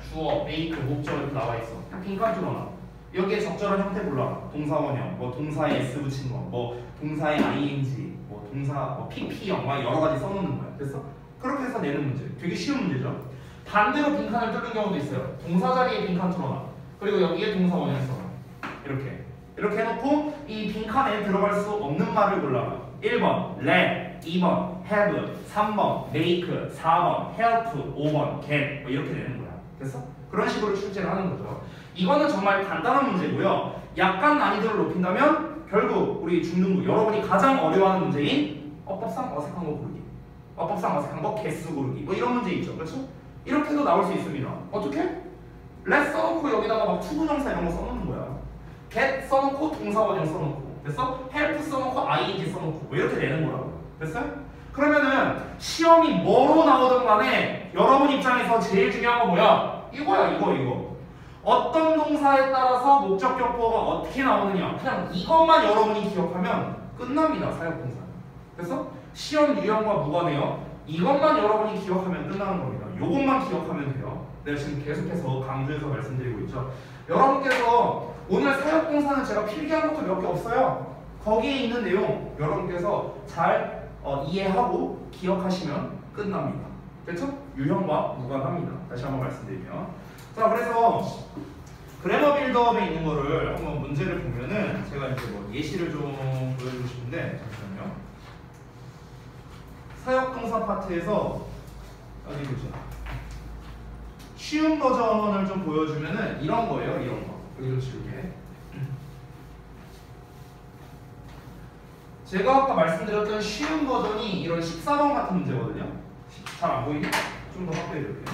주어, make, 목적 이렇게 나와 있어. 그냥 빈칸 줄어놔. 여기에 적절한 형태 골라. 동사원형, 뭐 동사에 s 붙인 거, 뭐 동사에 ing, 뭐 동사 뭐 pp형 막 여러 가지 써놓는 거야. 됐어? 그렇게 해서 내는 문제. 되게 쉬운 문제죠. 반대로 빈칸을 뚫는 경우도 있어요. 동사 자리에 빈칸 뚫어놔. 그리고 여기에 동사원형 써놔. 이렇게 해놓고 이 빈칸에 들어갈 수 없는 말을 골라봐. 1번 let, 2번 have, 3번 make, 4번 help, 5번 get 뭐 이렇게 되는 거야. 됐어? 그런 식으로 출제를 하는 거죠. 이거는 정말 간단한 문제고요. 약간 난이도를 높인다면 결국 우리 중등부 여러분이 가장 어려워하는 문제인 어법상 어색한 거 고르기, 어법상 어색한 거 개수 고르기 뭐 이런 문제 있죠. 그렇죠? 이렇게도 나올 수 있습니다. 어떻게? let 써놓고 여기다가 막 투부정사 이런 거 써놓는 거야. get 써놓고 동사원형 써놓고 됐어? help 써놓고 ing 써놓고 뭐 이렇게 되는 거라고. 됐어요? 그러면은 시험이 뭐로 나오든 간에 여러분 입장에서 제일 중요한 건 뭐야? 이거야 이거. 어떤 동사에 따라서 목적격 보어가 어떻게 나오느냐 그냥 이것만 여러분이 기억하면 끝납니다. 사역동사. 그래서 시험 유형과 무관해요. 이것만 여러분이 기억하면 끝나는 겁니다. 요것만 기억하면 돼요. 내가 지금 계속해서 강조해서 말씀드리고 있죠. 여러분께서 오늘 사역동사는 제가 필기한 것도 몇 개 없어요. 거기에 있는 내용 여러분께서 잘 이해하고 기억하시면 끝납니다. 그렇죠? 유형과 무관합니다. 다시 한번 말씀드리면 자 그래서 그래머 빌드업에 있는 거를 한번 문제를 보면은 제가 이제 뭐 예시를 좀 보여주고 싶은데 잠시만요. 사역동사 파트에서 어디 보자. 쉬운 버전을 좀 보여주면은 이런 거예요. 이런 거. 여기로 지우게. 제가 아까 말씀드렸던 쉬운 버전이 이런 14번 같은 문제거든요. 잘 안 보이게? 좀 더 확대해 줄게요.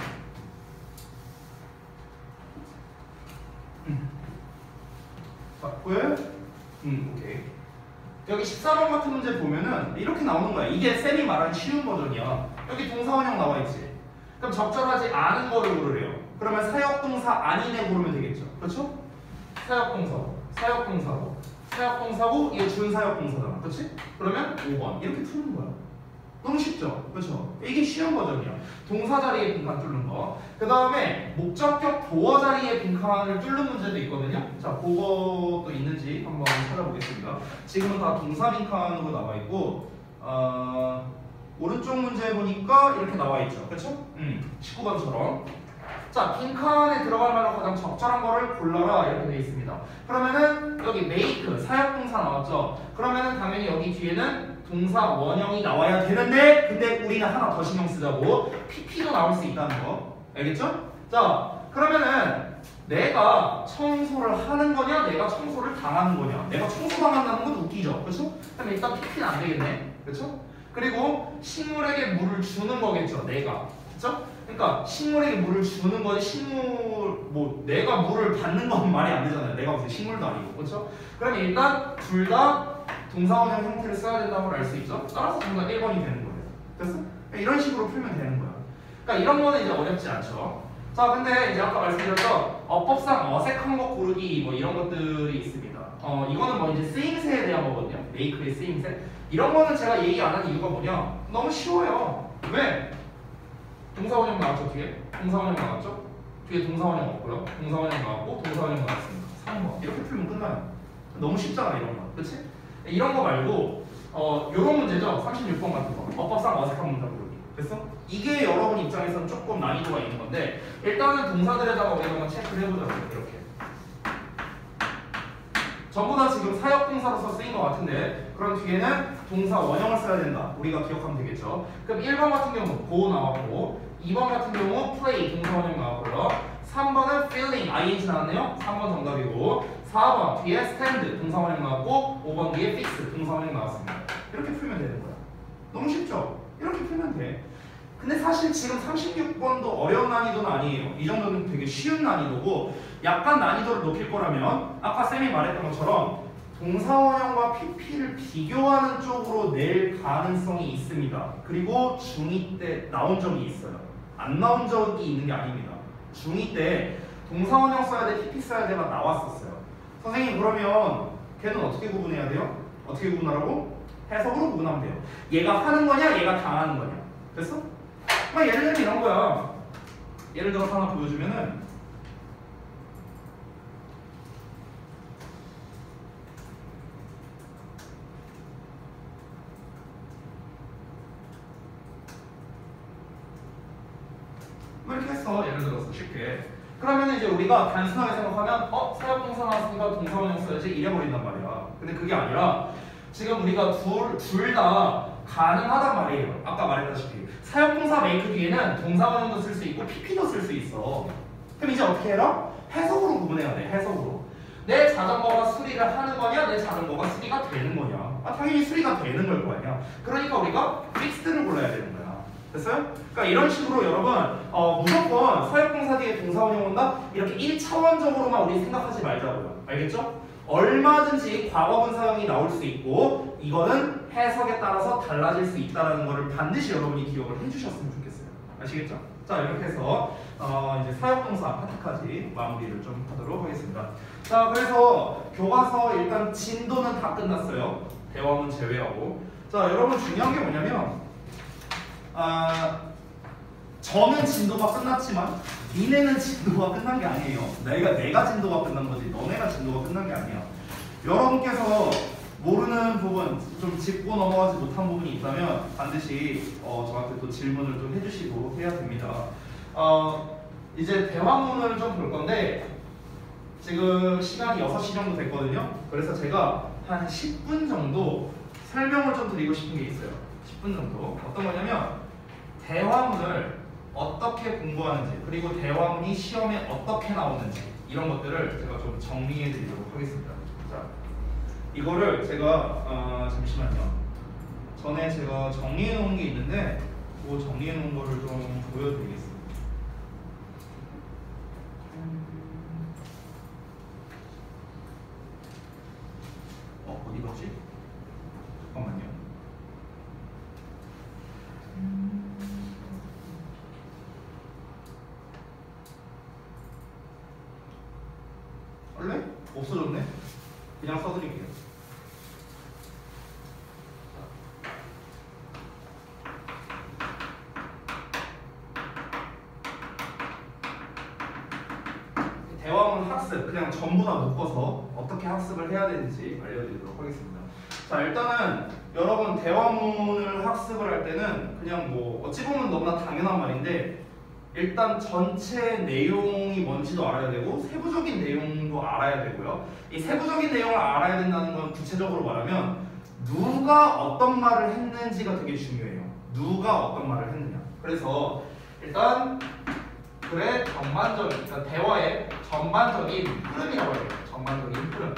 자, 보여요? 오케이. 여기 14번 같은 문제 보면은 이렇게 나오는 거야. 이게 쌤이 말한 쉬운 버전이야. 여기 동사원형 나와 있지. 그럼 적절하지 않은 거를 고르래요. 그러면 사역동사 아닌애 고르면 되겠죠. 그렇죠? 사역동사고 이게 준사역동사잖아. 그렇지? 그러면 5번 이렇게 푸는 거야. 너무 쉽죠? 그렇죠? 이게 쉬운 버전이야. 동사 자리에 빈칸 뚫는 거. 그 다음에 목적격 보어 자리에 빈칸을 뚫는 문제도 있거든요. 자, 그것도 있는지 한번 찾아보겠습니다. 지금은 다 동사 빈칸으로 나와 있고 오른쪽 문제 보니까 이렇게 나와 있죠. 그렇죠? 19번처럼. 자, 빈칸에 들어갈 말로 가장 적절한 거를 골라라 이렇게 되어 있습니다. 그러면은 여기 make 사역동사 나왔죠. 그러면은 당연히 여기 뒤에는 동사 원형이 나와야 되는데 근데 우리는 하나 더 신경 쓰자고 PP도 나올 수 있다는 거 알겠죠? 자, 그러면은 내가 청소를 하는 거냐 내가 청소를 당하는 거냐. 내가 청소당한다는 건 웃기죠. 그렇죠? 그럼 일단 PP는 안 되겠네. 그렇죠? 그리고 식물에게 물을 주는 거겠죠. 내가. 그렇죠? 그러니까 식물에게 물을 주는 건 내가 물을 받는 건 말이 안 되잖아요. 내가 무슨 식물도 아니고. 그렇죠? 그러면 일단 둘 다 동사원형 형태를 써야 된다는 걸 알 수 있죠? 따라서 정답 1번이 되는 거예요. 됐어? 이런 식으로 풀면 되는 거야. 그러니까 이런 거는 이제 어렵지 않죠. 자, 근데 이제 아까 말씀드렸던 어법상 어색한 거 고르기 뭐 이런 것들이 있습니다. 이거는 뭐 이제 쓰임새에 대한 거거든요. 메이크의 쓰임새. 이런 거는 제가 얘기 안 하는 이유가 뭐냐? 너무 쉬워요. 왜? 동사원형 나왔죠, 뒤에? 동사원형 나왔죠? 뒤에 동사원형 없고요. 동사원형 나왔고 동사원형 나왔습니다. 3번. 이렇게 풀면 끝나요. 너무 쉽잖아, 이런 거. 그치? 이런 거 말고 요런 문제죠. 36번 같은 거. 어법상 어색한 문장 고르기. 됐어? 이게 여러분 입장에서는 조금 난이도가 있는 건데 일단은 동사들에다가 우리가 한번 체크를 해보자고요. 이렇게 전부 다 지금 사역동사로서 쓰인 것 같은데 그럼 뒤에는 동사 원형을 써야 된다. 우리가 기억하면 되겠죠. 그럼 1번 같은 경우 go 나왔고 2번 같은 경우 play 동사 원형 나왔고요. 3번은 feeling ing 나왔네요. 3번 정답이고 4번 뒤에 stand 동사 원형 나왔고 5번 뒤에 fix 동사 원형 나왔습니다. 이렇게 풀면 되는 거야. 너무 쉽죠? 이렇게 풀면 돼. 근데 사실 지금 36번도 어려운 난이도는 아니에요. 이 정도는 되게 쉬운 난이도고 약간 난이도를 높일 거라면 아까 쌤이 말했던 것처럼 동사원형과 PP를 비교하는 쪽으로 낼 가능성이 있습니다. 그리고 중2 때 나온 적이 있어요. 안 나온 적이 있는 게 아닙니다. 중2 때 동사원형 써야 돼, PP 써야 돼가 나왔었어요. 선생님 그러면 걔는 어떻게 구분해야 돼요? 어떻게 구분하라고? 해석으로 구분하면 돼요. 얘가 하는 거냐, 얘가 당하는 거냐. 됐어? 예를 들면 이런 거야. 예를 들어서 하나 보여주면은 뭐 이렇게 했어. 예를 들어서 쉽게. 그러면 이제 우리가 단순하게 생각하면 사역동사 나왔으니까 동사원형 써야지 이래버린단 말이야. 근데 그게 아니라 지금 우리가 둘 다 가능하단 말이에요. 아까 말했다시피 사역동사 make 뒤에는 동사원형도 쓸 수 있고 PP도 쓸 수 있어. 그럼 이제 어떻게 해라? 해석으로 구분해야 돼. 해석으로. 내 자전거가 수리를 하는 거냐, 내 자전거가 수리가 되는 거냐. 당연히 수리가 되는 걸 거 아니야. 그러니까 우리가 fixed를 골라야 되는 거야. 됐어요? 그러니까 이런 식으로 여러분 무조건 사역동사 뒤에 동사원형 온다? 이렇게 1차원적으로만 우리 생각하지 말자고요. 알겠죠? 얼마든지 과거분사형이 나올 수 있고 이거는 해석에 따라서 달라질 수 있다는 것을 반드시 여러분이 기억을 해주셨으면 좋겠어요. 아시겠죠? 자 이렇게 해서 이제 사역동사 파트까지 마무리를 좀 하도록 하겠습니다. 자 그래서 교과서 일단 진도는 다 끝났어요. 대화문 제외하고. 자 여러분 중요한 게 뭐냐면 저는 진도가 끝났지만 니네는 진도가 끝난 게 아니에요. 내가 진도가 끝난 거지 너네가 진도가 끝난 게 아니야. 여러분께서 모르는 부분, 좀 짚고 넘어가지 못한 부분이 있다면 반드시 저한테 또 질문을 좀 해주시고 해야 됩니다. 이제 대화문을 좀 볼 건데 지금 시간이 6시 정도 됐거든요. 그래서 제가 한 10분 정도 설명을 좀 드리고 싶은 게 있어요. 10분 정도. 어떤 거냐면 대화문을 어떻게 공부하는지 그리고 대화문이 시험에 어떻게 나오는지 이런 것들을 제가 좀 정리해 드리도록 하겠습니다. 자, 이거를 제가 잠시만요. 전에 제가 정리해 놓은 게 있는데 그 정리해 놓은 거를 좀 보여드리겠습니다. 어디 갔지? 잠깐만요. 원래? 없어졌네? 그냥 써드릴게요. 대화문 학습 그냥 전부 다 묶어서 어떻게 학습을 해야 되는지 알려드리도록 하겠습니다. 자 일단은 여러분 대화문을 학습을 할 때는 그냥 뭐 어찌 보면 너무나 당연한 말인데 일단 전체 내용이 뭔지도 알아야 되고 세부적인 내용도 알아야 되고요. 이 세부적인 내용을 알아야 된다는 건 구체적으로 말하면 누가 어떤 말을 했는지가 되게 중요해요. 누가 어떤 말을 했느냐. 그래서 일단 글의 전반적인, 그러니까 대화의 전반적인 흐름이라고 해요. 전반적인 흐름.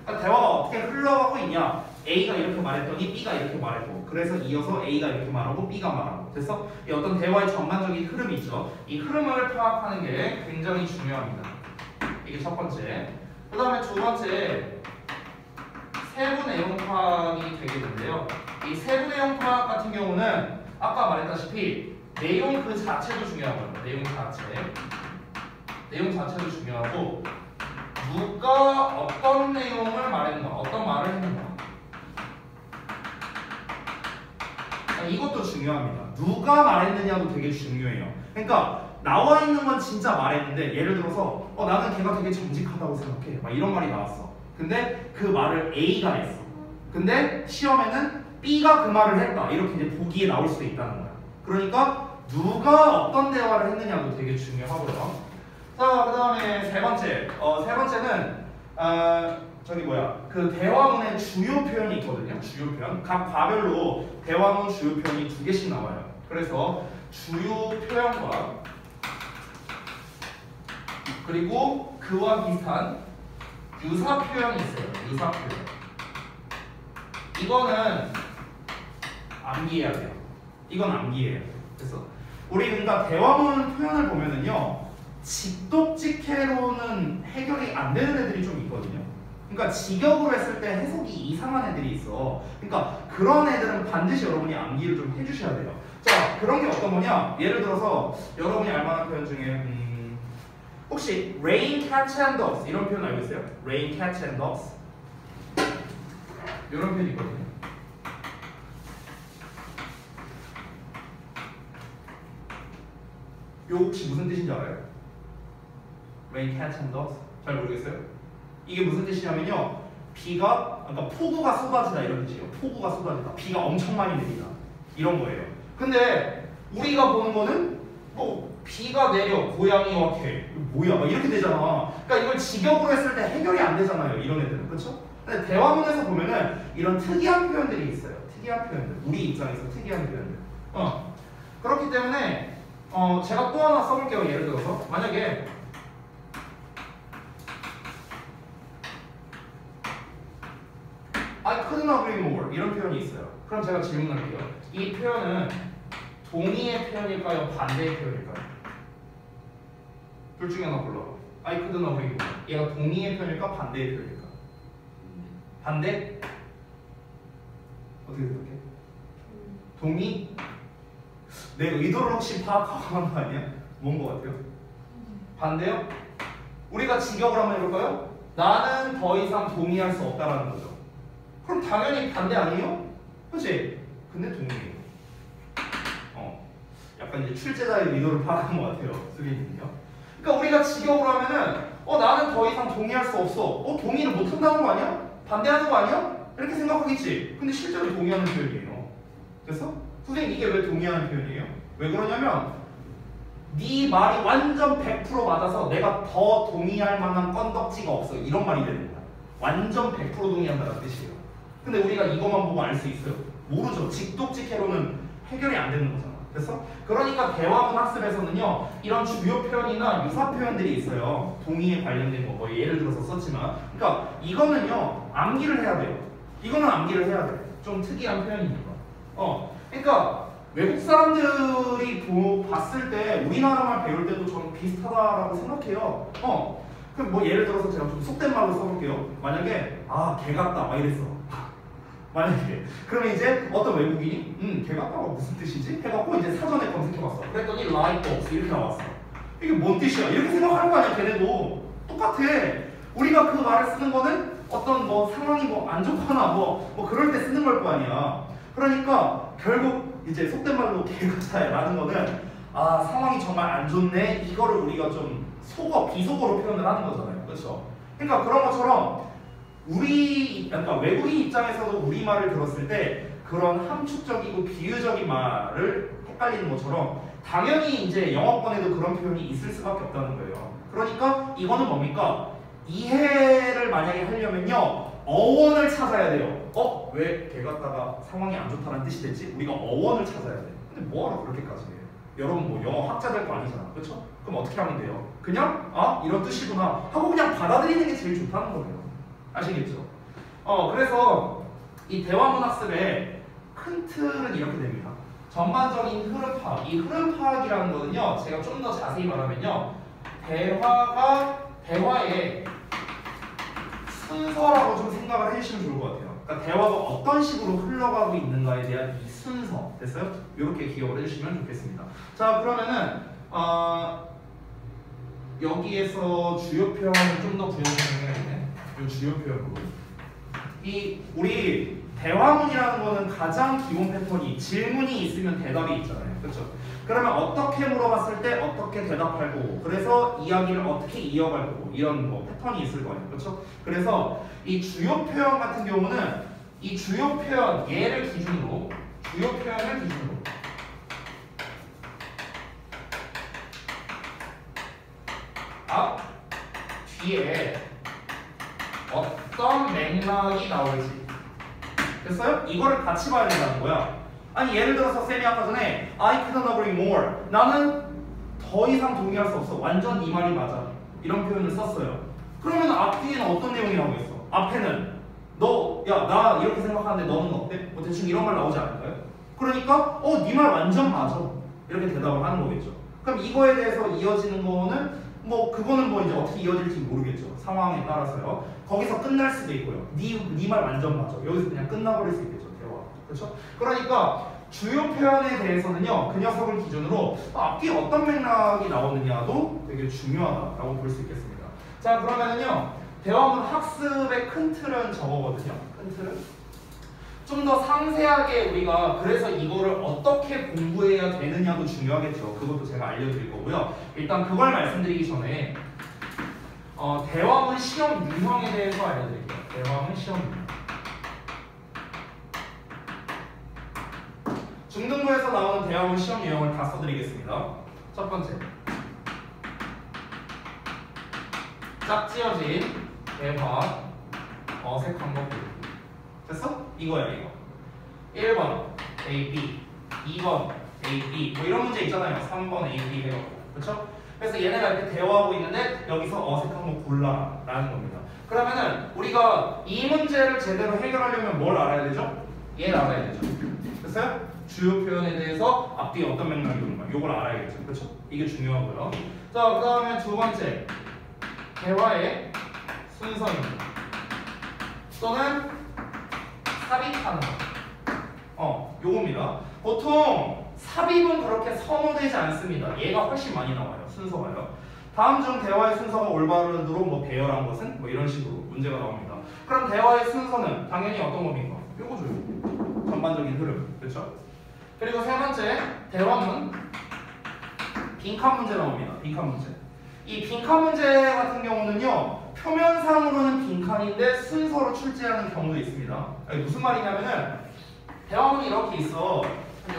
그러니까 대화가 어떻게 흘러가고 있냐. A가 이렇게 말했더니 B가 이렇게 말했고 그래서 이어서 A가 이렇게 말하고 B가 말하고 됐어? 이 어떤 대화의 전반적인 흐름이 있죠. 이 흐름을 파악하는 게 굉장히 중요합니다. 이게 첫 번째. 그 다음에 두 번째 세부 내용 파악이 되겠는데요. 이 세부 내용 파악 같은 경우는 아까 말했다시피 내용 그 자체도 중요하고요. 내용 자체도 중요하고 누가 어떤 내용을 말했는가, 어떤 말을 했는가 이것도 중요합니다. 누가 말했느냐도 되게 중요해요. 그러니까 나와 있는 건 진짜 말했는데 예를 들어서 나는 걔가 되게 정직하다고 생각해 막 이런 말이 나왔어. 근데 그 말을 A가 했어. 근데 시험에는 B가 그 말을 했다 이렇게 이제 보기에 나올 수도 있다는 거야. 그러니까 누가 어떤 대화를 했느냐도 되게 중요하고요. 자, 그 다음에 세 번째. 세 번째는 저기 뭐야 그 대화문에 주요 표현이 있거든요. 주요 표현 각 과별로 대화문 주요 표현이 2개씩 나와요. 그래서 주요 표현과 그리고 그와 비슷한 유사 표현이 있어요. 유사 표현. 이거는 암기해야 돼요. 이건 암기해요. 그래서 우리 그러니까 대화문 표현을 보면은요 직독직해로는 해결이 안 되는 애들이 좀 있거든요. 그러니까 직역으로 했을 때 해석이 이상한 애들이 있어. 그러니까 그런 애들은 반드시 여러분이 암기를 좀 해주셔야 돼요. 자, 그런 게 어떤 거냐? 예를 들어서 여러분이 알만한 표현 중에 혹시 rain, catch and dogs 이런 표현 알고 있어요? rain, catch and dogs 이런 표현이 있거든요. 요 혹시 무슨 뜻인지 알아요? rain, catch and dogs 잘 모르겠어요? 이게 무슨 뜻이냐면요 비가 그러니까 폭우가 쏟아지다 이런 뜻이에요. 폭우가 쏟아지다 비가 엄청 많이 내리다 이런 거예요. 근데 우리가 보는 거는 뭐 비가 내려 고양이와 개 뭐야 막 이렇게 되잖아. 그러니까 이걸 직역으로 했을 때 해결이 안 되잖아요. 이런 애들은 그렇죠? 근데 대화문에서 보면은 이런 특이한 표현들이 있어요. 특이한 표현들 우리 입장에서 특이한 표현들. 그렇기 때문에 제가 또 하나 써볼게요. 예를 들어서 만약에 I couldn't agree more 이런 표현이 있어요. 그럼 제가 질문할게요. 이 표현은 동의의 표현일까요? 반대의 표현일까요? 둘 중에 하나 골라. I couldn't agree more. 얘가 동의의 표현일까? 반대의 표현일까? 반대? 어떻게 생각해? 동의? 내 의도를 혹시 파악하고 한 거 아니야? 뭔 거 같아요? 반대요? 우리가 직역을 한번 해볼까요? 나는 더 이상 동의할 수 없다라는 거죠. 그럼 당연히 반대 아니에요? 그치? 근데 동의해요. 약간 이제 출제자의 의도를 파악한 것 같아요. 수빈이는요. 그러니까 우리가 직역으로 하면은 나는 더 이상 동의할 수 없어. 동의를 못 한다는 거 아니야? 반대하는 거 아니야? 이렇게 생각하겠지. 근데 실제로 동의하는 표현이에요. 그래서 선생님 이게 왜 동의하는 표현이에요? 왜 그러냐면 네 말이 완전 100% 맞아서 내가 더 동의할 만한 건덕지가 없어. 이런 말이 되는 거야. 완전 100% 동의한다는 뜻이에요. 근데 우리가 이것만 보고 알 수 있어요? 모르죠. 직독직해로는 해결이 안 되는 거잖아. 그래서 그러니까 대화문 학습에서는요 이런 주요 표현이나 유사 표현들이 있어요. 동의에 관련된 거 뭐 예를 들어서 썼지만 그러니까 이거는요 암기를 해야 돼요. 이거는 암기를 해야 돼. 좀 특이한 표현이니까. 그러니까 외국 사람들이 봤을 때 우리나라 말 배울 때도 저는 비슷하다라고 생각해요. 그럼 뭐 예를 들어서 제가 좀 속된 말로 써볼게요. 만약에 개 같다 막 이랬어. 만약에 그러면 이제 어떤 외국인이 개 같다가 무슨 뜻이지? 해갖고 이제 사전에 검색해봤어. 그랬더니 like box 이렇게 나왔어. 이게 뭔 뜻이야? 이렇게 생각하는 거 아니야? 걔네도 똑같아. 우리가 그 말을 쓰는 거는 어떤 뭐 상황이 뭐 안 좋거나 뭐 그럴 때 쓰는 걸 거 아니야. 그러니까 결국 이제 속된 말로 개 같다라는 거는 상황이 정말 안 좋네. 이거를 우리가 좀 비속어로 표현을 하는 거잖아요. 그렇죠? 그러니까 그런 것처럼 그러니까 외국인 입장에서도 우리 말을 들었을 때 그런 함축적이고 비유적인 말을 헷갈리는 것처럼 당연히 이제 영어권에도 그런 표현이 있을 수밖에 없다는 거예요. 그러니까 이거는 뭡니까? 이해를 만약에 하려면요 어원을 찾아야 돼요. 왜 개 같다가 상황이 안 좋다는 뜻이 됐지? 우리가 어원을 찾아야 돼. 근데 뭐하러 그렇게까지 해? 여러분 뭐 영어 학자 될 거 아니잖아. 그렇죠? 그럼 어떻게 하면 돼요? 그냥 이런 뜻이구나 하고 그냥 받아들이는 게 제일 좋다는 거예요. 아시겠죠? 그래서 이 대화문 학습의 큰 틀은 이렇게 됩니다. 전반적인 흐름 파악. 이 흐름 파악이라는 거는요, 제가 좀 더 자세히 말하면요, 대화의 순서라고 좀 생각을 해주시면 좋을 것 같아요. 그러니까 대화가 어떤 식으로 흘러가고 있는가에 대한 이 순서. 됐어요? 이렇게 기억을 해주시면 좋겠습니다. 자, 그러면은 여기에서 주요 표현을 좀 더 부연해야겠네. 이 주요 표현으로. 우리 대화문이라는 거는 가장 기본 패턴이 질문이 있으면 대답이 있잖아요. 그렇죠? 그러면 어떻게 물어봤을 때 어떻게 대답할 거고, 그래서 이야기를 어떻게 이어갈 거고, 이런 뭐 패턴이 있을 거예요. 그렇죠? 그래서 이 주요 표현 같은 경우는 이 주요 표현 얘를 기준으로 주요 표현을 기준으로 앞, 뒤에 어떤 맥락이 나올지. 됐어요? 이거를 같이 봐야 된다는 거야. 아니 예를 들어서 쌤이 아까 전에 I couldn't agree more. 나는 더 이상 동의할 수 없어. 완전 이 말이 맞아. 이런 표현을 썼어요. 그러면 앞뒤에는 어떤 내용이 나오겠어? 앞에는 너, 야, 나 이렇게 생각하는데 너는 어때? 뭐 대충 이런 말 나오지 않을까요? 그러니까 네 말 완전 맞아. 이렇게 대답을 하는 거겠죠. 그럼 이거에 대해서 이어지는 거는 뭐 그거는 뭐 이제 어떻게 이어질지 모르겠죠. 상황에 따라서요. 거기서 끝날 수도 있고요. 네 말 완전 맞아. 여기서 그냥 끝나버릴 수 있겠죠. 대화. 그렇죠? 그러니까 주요 표현에 대해서는요. 그 녀석을 기준으로 앞뒤에 어떤 맥락이 나오느냐도 되게 중요하다라고 볼 수 있겠습니다. 자 그러면은요. 대화문 학습의 큰 틀은 저거거든요. 큰 틀은 좀 더 상세하게 우리가 그래서 이거를 어떻게 공부해야 되느냐도 중요하겠죠. 그것도 제가 알려드릴 거고요. 일단 그걸 말씀드리기 전에 대화문 시험 유형에 대해서 알려드릴게요. 대화문 시험 유형. 중등부에서 나오는 대화문 시험 유형을 다 써드리겠습니다. 첫 번째, 짝지어진 대화 어색한 거 보기. 됐어? 이거야 이거. 1번 A, B, 2번 A, B 뭐 이런 문제 있잖아요. 3번 A, B 해갖고. 그렇죠? 그래서 얘네가 이렇게 대화하고 있는데 여기서 어색한 거 골라라는 겁니다. 그러면은 우리가 이 문제를 제대로 해결하려면 뭘 알아야 되죠? 얘를 알아야 되죠. 됐어요? 주요 표현에 대해서 앞뒤에 어떤 맥락이 오는 거야. 이걸 알아야겠죠. 그렇죠? 이게 중요하고요. 자, 그 다음에 두 번째 대화의 순서입니다. 또는 삽입하는 거. 요겁니다. 보통 삽입은 그렇게 선호되지 않습니다. 얘가 훨씬 많이 나와요. 순서가요. 다음 중 대화의 순서가 올바르도록 뭐 배열한 것은 뭐 이런 식으로 문제가 나옵니다. 그럼 대화의 순서는 당연히 어떤 겁니까? 요거죠. 전반적인 흐름. 그렇죠? 그리고 세 번째 대화문 빈칸 문제 나옵니다. 빈칸 문제. 이 빈칸 문제 같은 경우는요. 표면상으로는 빈칸인데 순서로 출제하는 경우도 있습니다. 무슨 말이냐면은 대화문이 이렇게 있어.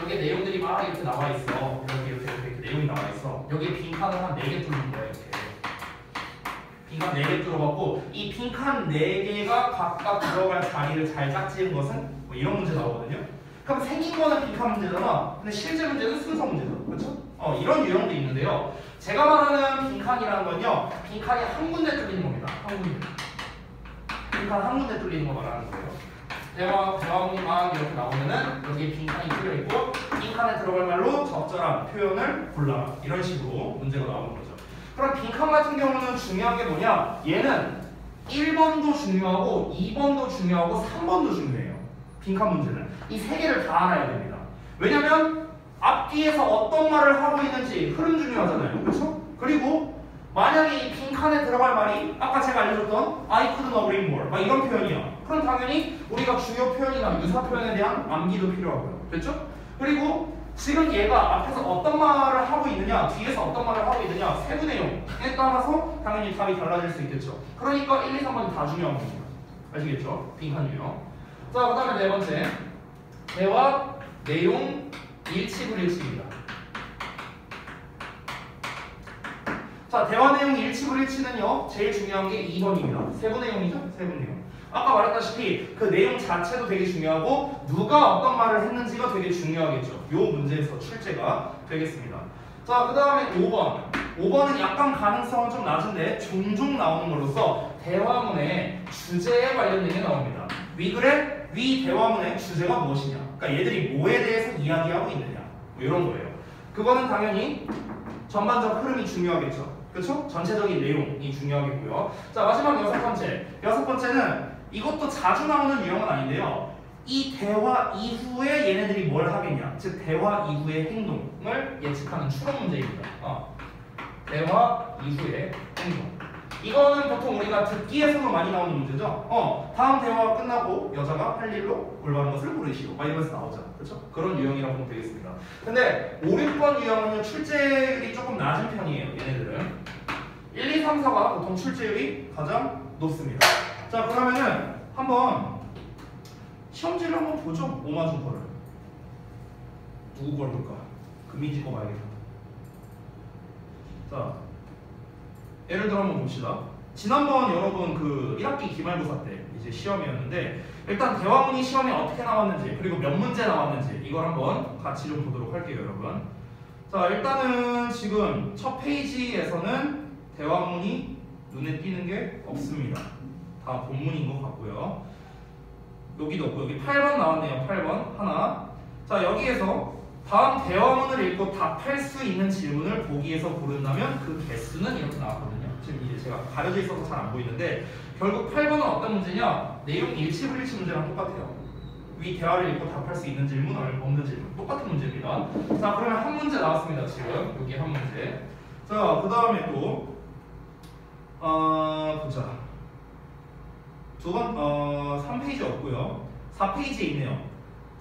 여기에 내용들이 막 이렇게 나와 있어. 이렇게 내용이 나와 있어. 여기에 빈칸을 한 4개 뚫는 거야. 이렇게 빈칸 4개 뚫어갖고 이 빈칸 4개가 각각 들어갈 자리를 잘 짝지은 것은 뭐 이런 문제 나오거든요. 그럼 생긴 거는 빈칸 문제잖아. 근데 실제 문제는 순서 문제죠. 그렇죠? 이런 유형도 있는데요. 제가 말하는 빈칸이라는 건요. 빈칸이 한 군데 뚫리는 겁니다. 한 군데. 빈칸 한 군데 뚫리는 거 말하는 거예요. 대화문이 막 이렇게 나오면은 여기에 빈칸이 뚫려 있고 빈칸에 들어갈 말로 적절한 표현을 골라. 이런 식으로 문제가 나오는 거죠. 그럼 빈칸 같은 경우는 중요한 게 뭐냐? 얘는 1번도 중요하고 2번도 중요하고 3번도 중요해요. 빈칸 문제는. 이 세 개를 다 알아야 됩니다. 왜냐면 앞뒤에서 어떤 말을 하고 있는지 흐름 중요하잖아요. 그렇죠? 그리고 만약에 이 빈칸에 들어갈 말이 아까 제가 알려줬던 I couldn't agree more 막 이런 표현이야. 그럼 당연히 우리가 주요 표현이나 유사 표현에 대한 암기도 필요하고요. 됐죠? 그리고 지금 얘가 앞에서 어떤 말을 하고 있느냐 뒤에서 어떤 말을 하고 있느냐 세부 내용에 따라서 당연히 답이 달라질 수 있겠죠. 그러니까 1, 2, 3번이 다 중요한 겁니다. 아시겠죠? 빈칸 유형. 자, 그 다음에 네 번째 대화 내용 일치불일치입니다. 자, 대화 내용 일치불일치는요 제일 중요한 게 2번입니다. 세부 내용이죠? 세부 내용. 아까 말했다시피 그 내용 자체도 되게 중요하고 누가 어떤 말을 했는지가 되게 중요하겠죠. 요 문제에서 출제가 되겠습니다. 자, 그 다음에 5번. 5번은 약간 가능성은 좀 낮은데 종종 나오는 걸로써 대화문의 주제에 관련된 게 나옵니다. 위 그래? 위 대화문의 주제가 무엇이냐? 그러니까 얘들이 뭐에 대해서 이야기하고 있느냐? 뭐 이런 거예요. 그거는 당연히 전반적 흐름이 중요하겠죠. 그렇죠? 전체적인 내용이 중요하겠고요. 자, 마지막 여섯 번째. 여섯 번째는 이것도 자주 나오는 유형은 아닌데요. 이 대화 이후에 얘네들이 뭘 하겠냐? 즉 대화 이후의 행동을 예측하는 추론 문제입니다. 대화 이후의 행동. 이거는 보통 우리가 듣기에서도 많이 나오는 문제죠. 다음 대화가 끝나고 여자가 할 일로 올바른 것을 고르시오. 막 이러면서 나오잖아. 그렇죠? 그런 유형이라고 보면 되겠습니다. 근데 5, 6번 유형은요 출제율이 조금 낮은 편이에요. 얘네들은 1, 2, 3, 4가 보통 출제율이 가장 높습니다. 자, 그러면은 한번 시험지를 한번 보죠. 오마준 거를. 누구 걸 볼까? 금민지 거 봐야겠다. 자, 예를 들어 한번 봅시다. 지난번 여러분 그 1학기 기말고사 때 이제 시험이었는데 일단 대화문이 시험에 어떻게 나왔는지 그리고 몇 문제 나왔는지 이걸 한번 같이 좀 보도록 할게요, 여러분. 자, 일단은 지금 첫 페이지에서는 대화문이 눈에 띄는 게 없습니다. 다 본문인 것 같고요. 여기도 없고 여기 8번 나왔네요. 8번 하나. 자, 여기에서 다음 대화문을 읽고 답할 수 있는 질문을 보기에서 고른다면 그 개수는 이렇게 나왔거든요. 지금 이제 제가 가려져 있어서 잘 안 보이는데 결국 8번은 어떤 문제냐? 내용 일치불일치 문제랑 똑같아요. 위 대화를 읽고 답할 수 있는 질문, 없는 질문 똑같은 문제입니다. 자, 그러면 한 문제 나왔습니다. 지금 여기 한 문제. 자, 그 다음에 또 보자. 3페이지 없고요. 4페이지에 있네요.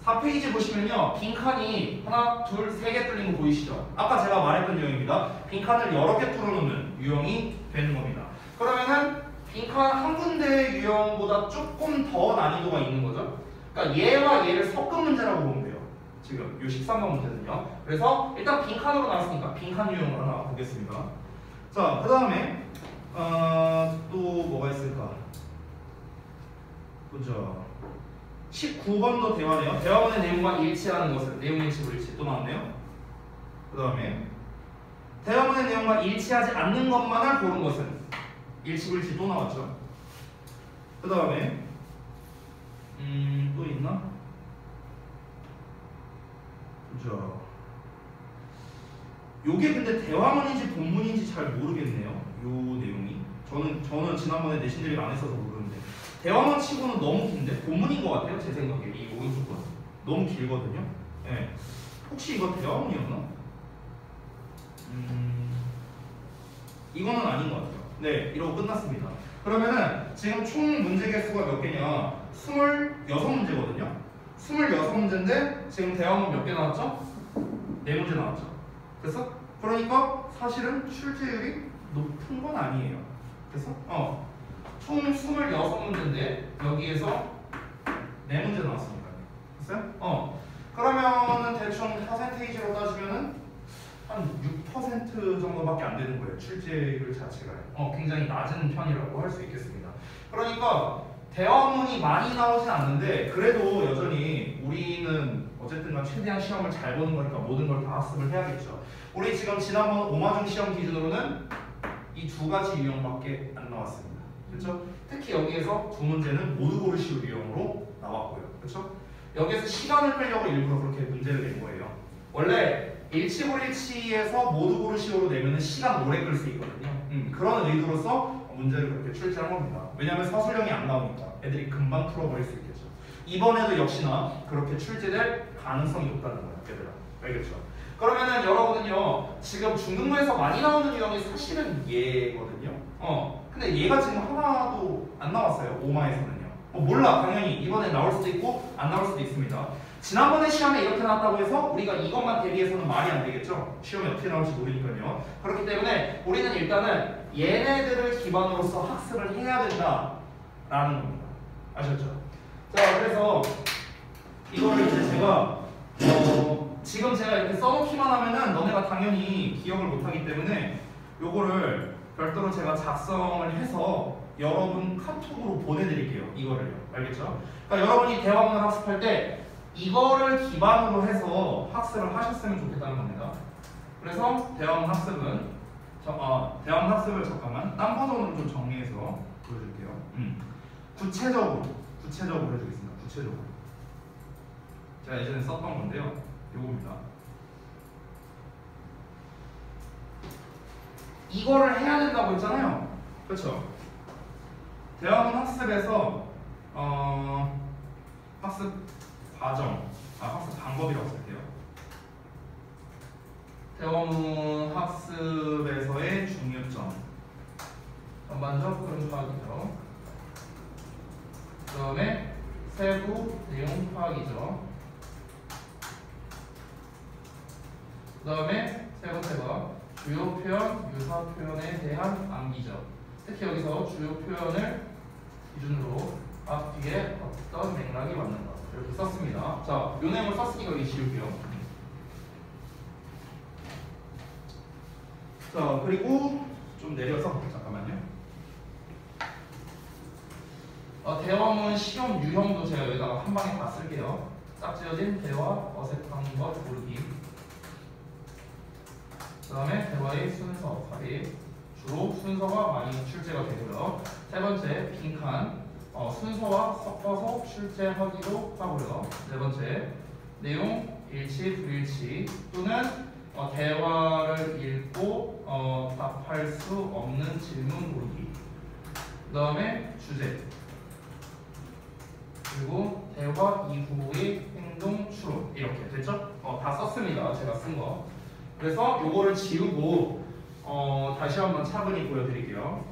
4페이지 보시면요, 빈칸이 하나, 둘, 세 개 뚫린 거 보이시죠? 아까 제가 말했던 유형입니다. 빈칸을 여러 개 뚫어놓는 유형이 되는 겁니다. 그러면은 빈칸 한 군데의 유형보다 조금 더 난이도가 있는 거죠. 그러니까 얘와 얘를 섞은 문제라고 보면 돼요. 지금 이 13번 문제는요. 그래서 일단 빈칸으로 나왔으니까 빈칸 유형을 하나 보겠습니다. 자, 그 다음에 또 뭐가 있을까? 보죠. 19번도 대화네요. 대화문의 내용과 일치하는 것은 내용 일치 불일치 또 나왔네요. 그 다음에 대화문의 내용과 일치하지 않는 것만을 고른 것은 일치 불일치 또 나왔죠. 그 다음에 또 있나? 그죠. 요게 근데 대화문인지 본문인지 잘 모르겠네요. 요 내용이 저는 지난번에 내신 대비 안 했어서 모르는데 대화문 치고는 너무 긴데 본문인 것 같아요. 제 생각에 이 오른쪽 건 너무 길거든요. 네. 혹시 이거 대화문이었나? 이거는 아닌 것 같아요. 네, 이러고 끝났습니다. 그러면은 지금 총 문제 개수가 몇 개냐? 26문제거든요. 26문제인데 지금 대화문 몇 개 나왔죠? 4문제 나왔죠. 그래서 그러니까 사실은 출제율이 높은 건 아니에요. 그래서 총 26문제인데 여기에서 4문제 나왔습니다. 됐어요? 그러면은 대충 퍼센테이지로 따지면은 한 6% 정도밖에 안 되는 거예요. 출제율 자체가 굉장히 낮은 편이라고 할 수 있겠습니다. 그러니까 대화문이 많이 나오진 않는데 그래도 여전히 우리는 어쨌든 최대한 시험을 잘 보는 거니까 모든 걸 다 학습을 해야겠죠. 우리 지금 지난번 오마중 시험 기준으로는 이 두 가지 유형밖에 안 나왔습니다. 그렇죠? 특히 여기에서 두 문제는 모두 고르시오 유형으로 나왔고요. 그렇죠? 여기에서 시간을 끌려고 일부러 그렇게 문제를 낸 거예요. 원래 일치불일치에서 모두 고르시오로 내면은 시간 오래 끌 수 있거든요. 그런 의도로서 문제를 그렇게 출제한 겁니다. 왜냐하면 서술형이 안 나오니까 애들이 금방 풀어버릴 수 있겠죠. 이번에도 역시나 그렇게 출제될 가능성이 높다는 거예요, 얘들아. 알겠죠? 그러면은 여러분은요, 지금 중등부에서 많이 나오는 유형이 사실은 얘거든요. 근데 얘가 지금 하나도 안 나왔어요, 오마에서는요. 몰라, 당연히 이번에 나올 수도 있고 안 나올 수도 있습니다. 지난번에 시험에 이렇게 나왔다고 해서 우리가 이것만 대비해서는 말이 안 되겠죠. 시험이 어떻게 나올지 모르니까요. 그렇기 때문에 우리는 일단은 얘네들을 기반으로서 학습을 해야 된다라는 겁니다. 아셨죠? 자, 그래서 이거를 이제 제가 지금 제가 이렇게 써놓기만 하면은 너네가 당연히 기억을 못하기 때문에 요거를 별도로 제가 작성을 해서 여러분 카톡으로 보내드릴게요. 이거를요. 알겠죠? 그러니까 여러분이 대화문을 학습할 때 이거를 기반으로 해서 학습을 하셨으면 좋겠다는 겁니다. 그래서 대화문 학습을 잠깐만 딴 버전으로 좀 정리해서 보여줄게요. 구체적으로 해주겠습니다. 구체적으로 제가 예전에 썼던 건데요. 요겁니다. 이거를 해야 된다고 했잖아요. 그렇죠? 대화문 학습에서 학습 과정, 학습 방법이라고 쓸게요. 대화문 학습에서의 중요점, 전반적 흐름 파악이죠. 그 다음에 세부 내용 파악이죠. 그 다음에 세 번째가 주요 표현, 유사 표현에 대한 암기죠. 특히 여기서 주요 표현을 기준으로 앞뒤에 어떤 맥락이 맞는가 이렇게 썼습니다. 자, 요 내용을 썼으니까 여기 지울게요. 자, 그리고 좀 내려서 잠깐만요. 대화문 시험 유형도 제가 여기다가 한 방에 다 쓸게요. 짝지어진 대화, 어색한 것 고르기. 그 다음에 대화의 순서, 삽입. 주로 순서가 많이 출제가 되고요. 세 번째, 빈칸. 순서와 섞어서 출제하기도 하고요. 네 번째, 내용 일치, 불일치 또는 대화를 읽고 답할 수 없는 질문 고르기. 그 다음에 주제. 그리고 대화 이후의 행동 추론. 이렇게 됐죠? 다 썼습니다. 제가 쓴 거. 그래서 요거를 지우고 다시 한번 차분히 보여드릴게요.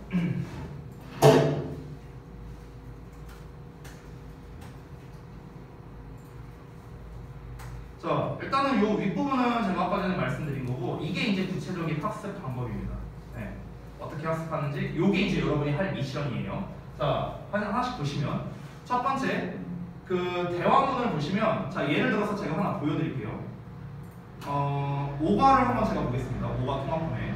자, 일단은 요 윗부분은 제가 아까 전에 말씀드린 거고, 이게 이제 구체적인 학습 방법입니다. 네. 어떻게 학습하는지, 요게 이제 여러분이 할 미션이에요. 자, 하나씩 보시면, 첫 번째, 그 대화문을 보시면, 자, 예를 들어서 제가 하나 보여드릴게요. 오가를 한번 제가 보겠습니다. 오가 통합본에.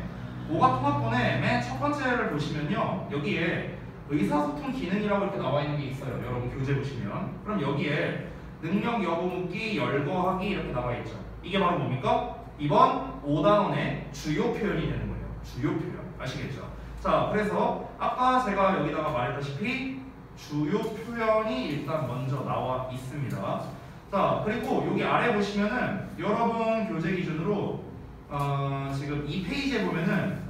오가 통합본에 맨 첫 번째를 보시면요, 여기에 의사소통 기능이라고 이렇게 나와 있는 게 있어요. 여러분 교재 보시면. 그럼 여기에 능력 여부 묻기, 열거하기 이렇게 나와 있죠. 이게 바로 뭡니까? 이번 5단원의 주요 표현이 되는 거예요. 주요 표현. 아시겠죠? 자, 그래서 아까 제가 여기다가 말했다시피 주요 표현이 일단 먼저 나와 있습니다. 자, 그리고 여기 아래 보시면은 여러분 교재 기준으로 지금 이 페이지에 보면은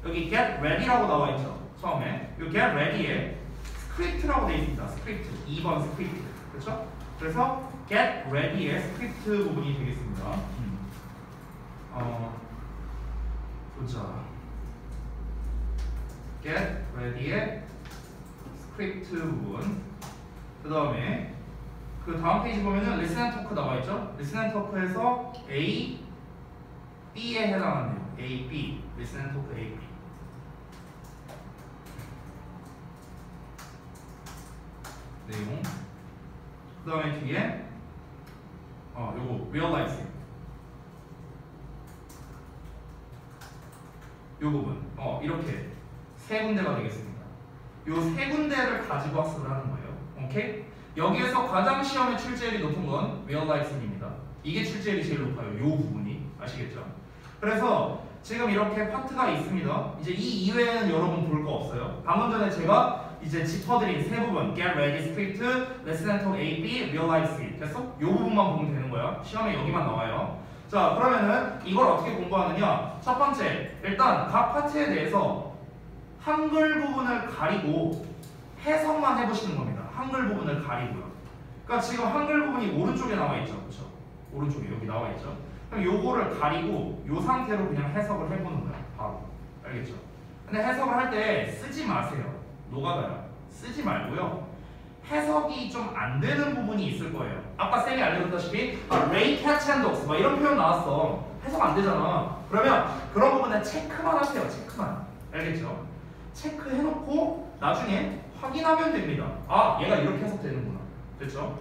여기 get ready라고 나와 있죠. 처음에 이 get ready에 스크립트라고 되어 있습니다. 스크립트 2번 스크립트. 그렇죠? 그래서 get ready의 스크립트 부분이 되겠습니다. 보자. get ready의 스크립트 부분. 그 다음에 그 다음 페이지 보면은 listen and talk 나와 있죠? listen and talk에서 A, B에 해당하는 내용. A, B. listen and talk A, B. 내용. 그 다음에 뒤에 요거 realizing 요 부분 이렇게 세 군데가 되겠습니다. 요 세 군데를 가지고 학습을 하는 거예요. 오케이? 여기에서 가장 시험의 출제율이 높은 건 realizing입니다. 이게 출제율이 제일 높아요. 요 부분이. 아시겠죠? 그래서 지금 이렇게 파트가 있습니다. 이제 이 이외에는 여러분 볼 거 없어요. 방금 전에 제가 이제 짚어드린 세 부분 get ready, script, listen and talk, A, B, realize 됐어? 요 부분만 보면 되는 거야. 시험에 여기만 나와요. 자, 그러면은 이걸 어떻게 공부하느냐? 첫 번째, 일단 각 파트에 대해서 한글 부분을 가리고 해석만 해보시는 겁니다. 한글 부분을 가리고요. 그러니까 지금 한글 부분이 오른쪽에 나와 있죠, 그렇죠? 오른쪽에 여기 나와 있죠. 그럼 요거를 가리고 요 상태로 그냥 해석을 해보는 거야. 바로. 알겠죠? 근데 해석을 할 때 쓰지 마세요. 노가다요. 쓰지 말고요. 해석이 좀 안 되는 부분이 있을 거예요. 아까 쌤이 알려줬다시피 Ray, catch and dogs 막 이런 표현 나왔어. 해석 안 되잖아. 그러면 그런 부분에 체크만 하세요. 체크만. 알겠죠? 체크해놓고 나중에 확인하면 됩니다. 아, 얘가 이렇게 해석되는구나. 됐죠?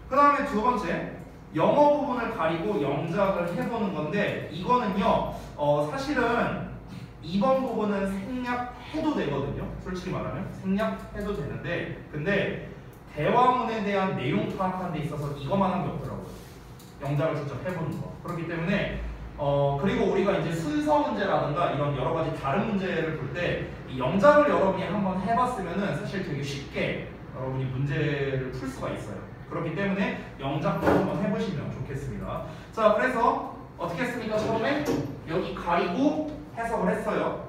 그 다음에 두 번째, 영어 부분을 가리고 영작을 해보는 건데 이거는요 사실은 이번 부분은 생략해도 되거든요. 솔직히 말하면 생략해도 되는데 근데 대화문에 대한 내용 파악하는 데 있어서 이것만 한 게 없더라고요. 영작을 직접 해보는 거. 그렇기 때문에 그리고 우리가 이제 순서 문제라든가 이런 여러 가지 다른 문제를 볼 때 이 영작을 여러분이 한번 해봤으면은 사실 되게 쉽게 여러분이 문제를 풀 수가 있어요. 그렇기 때문에 영작도 한번 해보시면 좋겠습니다. 자, 그래서 어떻게 했습니까? 처음에 여기 가리고 해석을 했어요.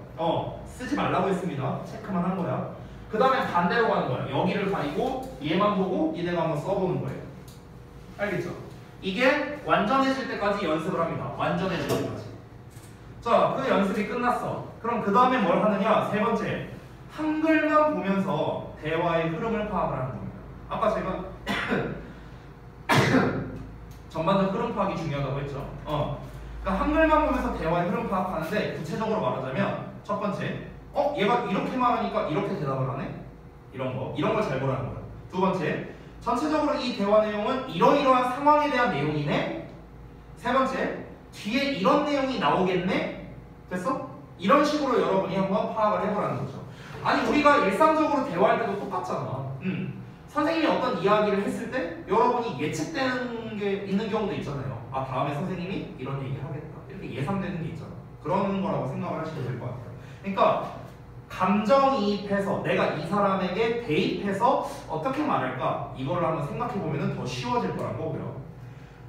쓰지 말라고 했습니다. 체크만 한 거야. 그 다음에 반대로 가는 거야. 여기를 가리고 얘만 보고 얘네가 한번 써보는 거예요. 알겠죠? 이게 완전해질 때까지 연습을 합니다. 완전해질 때까지. 자, 그 연습이 끝났어. 그럼 그 다음에 뭘 하느냐? 세 번째, 한글만 보면서 대화의 흐름을 파악을 하는 겁니다. 아까 제가 전반적 흐름 파악이 중요하다고 했죠. 그러니까 한글만 보면서 대화의 흐름 파악하는데 구체적으로 말하자면 첫 번째, 얘가 이렇게 말하니까 이렇게 대답을 하네? 이런 걸 잘 보라는 거야. 두 번째, 전체적으로 이 대화 내용은 이러이러한 상황에 대한 내용이네? 세 번째, 뒤에 이런 내용이 나오겠네? 됐어? 이런 식으로 여러분이 한번 파악을 해보라는 거죠. 아니 우리가 일상적으로 대화할 때도 똑같잖아. 선생님이 어떤 이야기를 했을 때 여러분이 예측되는 게 있는 경우도 있잖아요. 아, 다음에 선생님이 이런 얘기 하겠다. 이렇게 예상되는 게 있잖아. 그런 거라고 생각을 하시면 될 것 같아요. 그러니까 감정이입해서 내가 이 사람에게 대입해서 어떻게 말할까? 이거를 한번 생각해 보면 더 쉬워질 거란 거고요.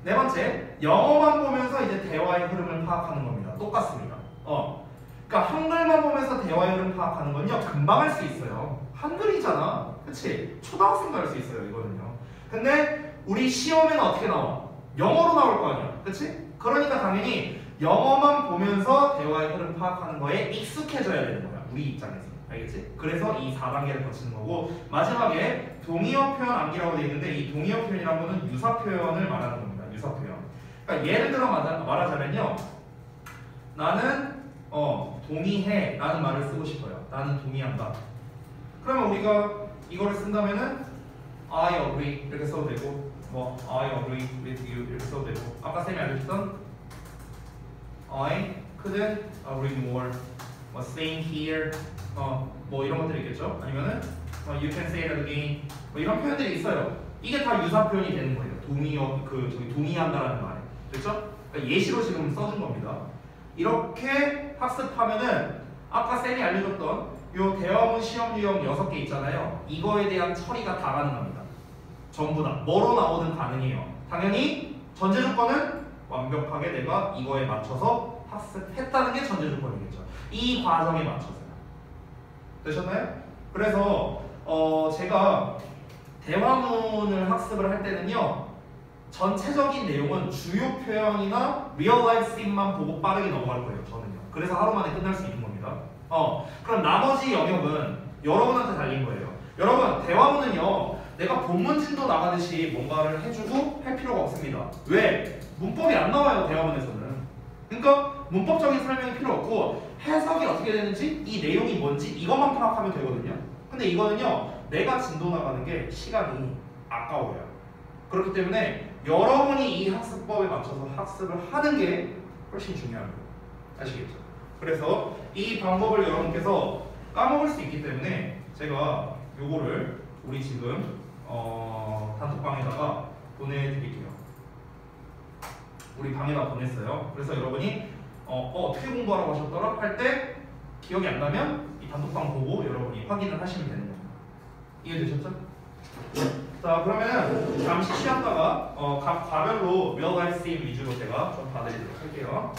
네 번째, 영어만 보면서 이제 대화의 흐름을 파악하는 겁니다. 똑같습니다. 그러니까 한글만 보면서 대화의 흐름 파악하는 건요, 금방 할 수 있어요. 한글이잖아. 그치? 초등학생도 할 수 있어요, 이거는요. 근데 우리 시험에는 어떻게 나와? 영어로 나올 거 아니야. 그치? 그러니까 당연히 영어만 보면서 대화의 흐름 파악하는 거에 익숙해져야 되는 거야. 우리 입장에서. 알겠지? 그래서 이 4단계를 거치는 거고, 마지막에 동의어 표현 암기라고 되어 있는데, 이 동의어 표현이라는 거는 유사 표현을 말하는 겁니다. 유사 표현. 그러니까 예를 들어 말하자면요, 나는 동의해 라는 말을 쓰고 싶어요. 나는 동의한다. 그러면 우리가 이거를 쓴다면은 I agree 이렇게 써도 되고, 뭐 I agree with you 이렇게 써도 되고, 아까 쌤이 알려줬던 I couldn't agree more, 뭐 same here, 뭐 이런 것들이 있겠죠. 아니면은 you can say that again, 뭐 이런 표현들이 있어요. 이게 다 유사 표현이 되는 거예요. 동의한다라는 말에, 그렇죠? 그러니까 예시로 지금 써준 겁니다. 이렇게 학습하면은 아까 쌤이 알려줬던 요 대화문 시험 유형 6개 있잖아요. 이거에 대한 처리가 다 가능합니다. 전부 다 뭐로 나오든 가능해요. 당연히 전제 조건은 완벽하게 내가 이거에 맞춰서 학습했다는 게 전제 조건이겠죠. 이 과정에 맞춰서요. 되셨나요? 그래서 제가 대화문을 학습을 할 때는요, 전체적인 내용은 주요 표현이나 리얼 라이프 씬만 보고 빠르게 넘어갈 거예요. 저는요. 그래서 하루 만에 끝날 수 있는 겁니다. 그럼 나머지 영역은 여러분한테 달린 거예요. 여러분, 대화문은요, 내가 본문진도 나가듯이 뭔가를 해주고 할 필요가 없습니다. 왜? 문법이 안 나와요, 대화문에서는. 그러니까 문법적인 설명이 필요 없고, 해석이 어떻게 되는지, 이 내용이 뭔지 이것만 파악하면 되거든요. 근데 이거는요, 내가 진도 나가는 게 시간이 아까워요. 그렇기 때문에 여러분이 이 학습법에 맞춰서 학습을 하는 게 훨씬 중요한 거예요. 아시겠죠? 그래서 이 방법을 여러분께서 까먹을 수 있기 때문에 제가 요거를 우리 지금 단톡방에다가 보내드릴게요. 우리 방에다 보냈어요. 그래서 여러분이 어떻게 공부하라고 하셨더라? 할 때 기억이 안 나면 이 단톡방 보고 여러분이 확인을 하시면 되는 겁니다. 이해되셨죠? 자, 그러면 잠시 쉬었다가 각 과별로 real life 씬 위주로 제가 좀 봐드리도록 할게요.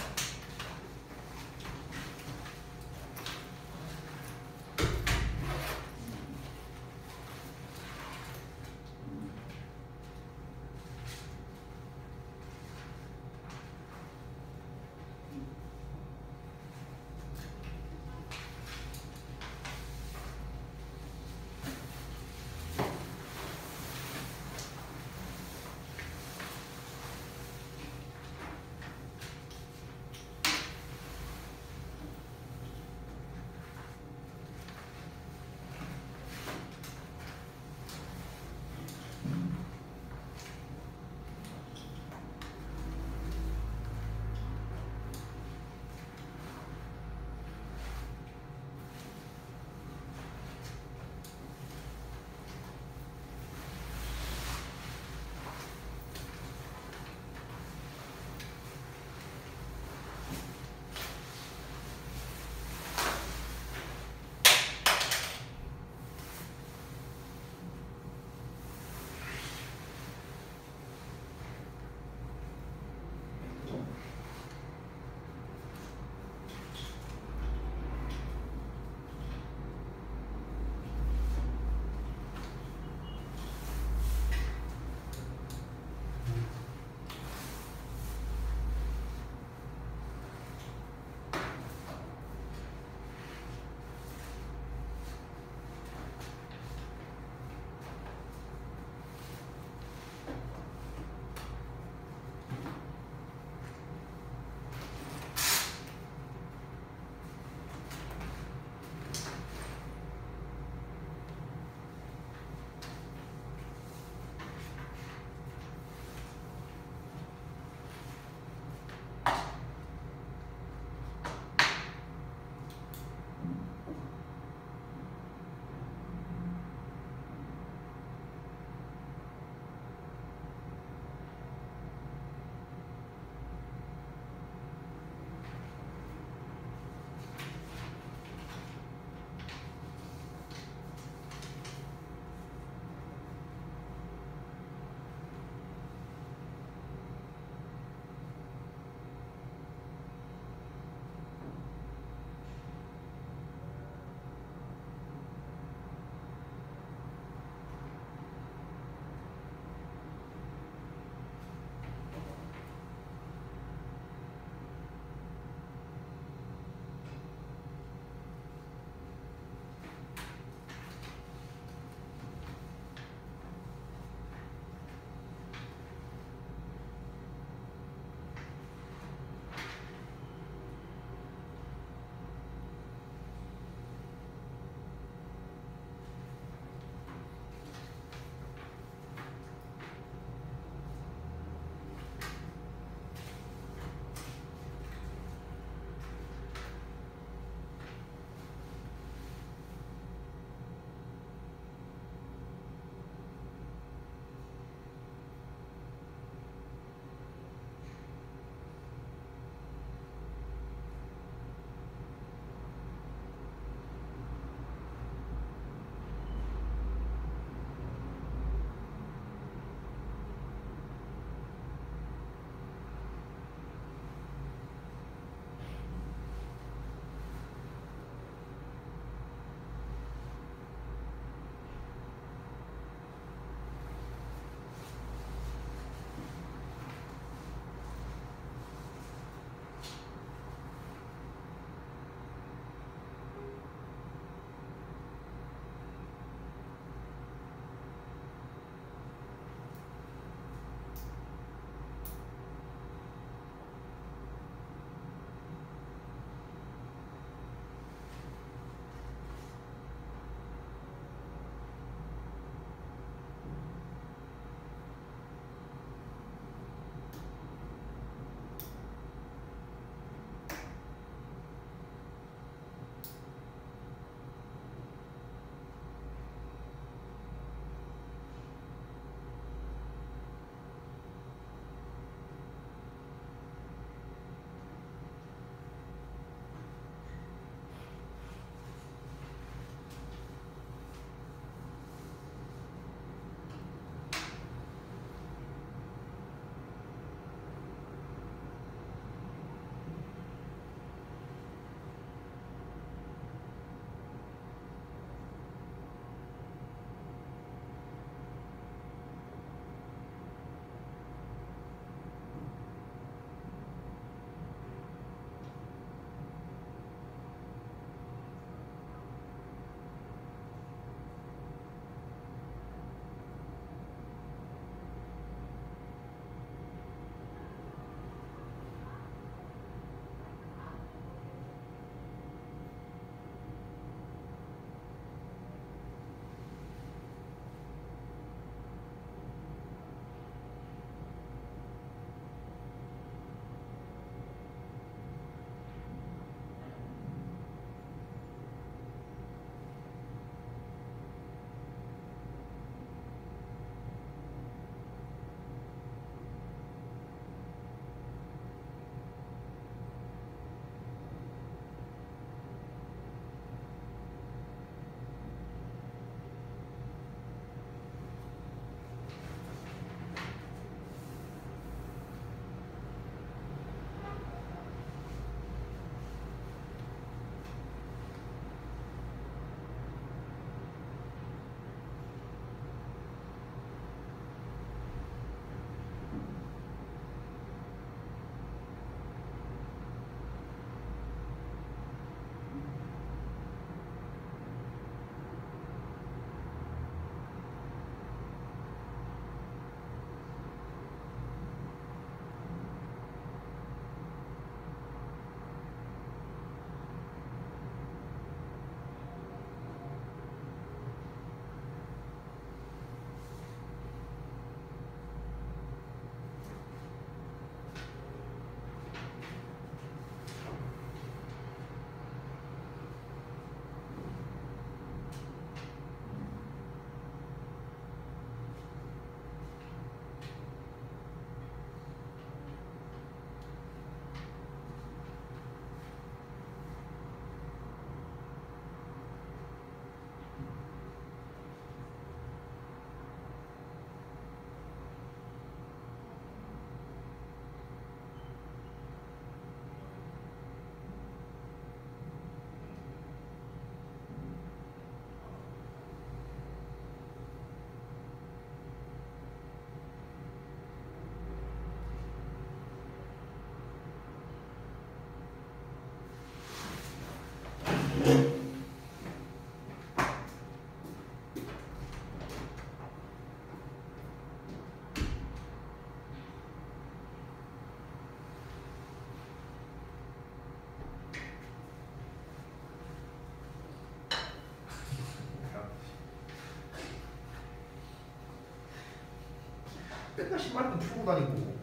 맨날 신발끈 풀고 다니고.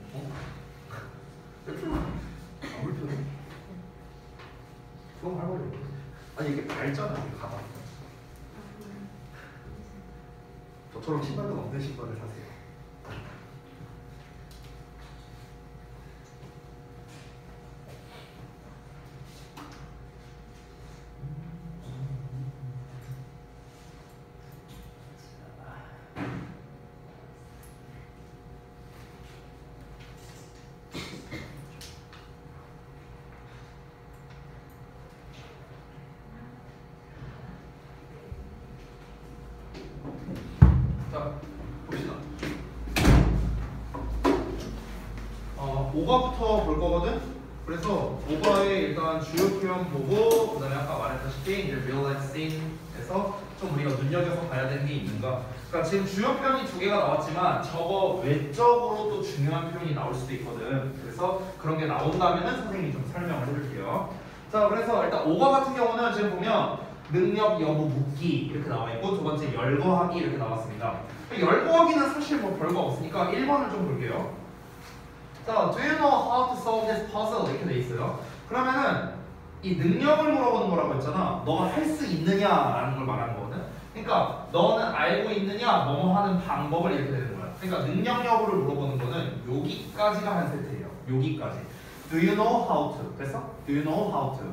왜 풀고? 안 불편해? 그럼 할 말이 아니 이게 밝잖아 이 가방. 저처럼 신발끈 없는 신발을 사세요. 자, 봅시다. 5과부터 볼 거거든? 그래서 5과의 일단 주요 표현 보고 그 다음에 아까 말했다시피 이제 real life scene에서 좀 우리가 눈여겨서 봐야 되는 게 있는가. 그러니까 지금 주요 표현이 2개가 나왔지만 저거 외적으로도 중요한 표현이 나올 수도 있거든. 그래서 그런 게 나온다면은 선생님이 좀 설명을 해줄게요. 자, 그래서 일단 5과 같은 경우는 지금 보면 능력 여부 묻기 이렇게 나와 있고 두 번째 열거하기 이렇게 나왔습니다. 열거하기는 사실 뭐 별거 없으니까 1번을 좀 볼게요. 자, do you know how to solve this puzzle? 이렇게 돼 있어요. 그러면은 이 능력을 물어보는 거라고 했잖아. 너가 할 수 있느냐라는 걸 말하는 거거든. 그러니까 너는 알고 있느냐, 뭐뭐 하는 방법을 이렇게 되는 거야. 그러니까 능력 여부를 물어보는 거는 여기까지가 한 세트예요. 여기까지. Do you know how to? 됐어? Do you know how to?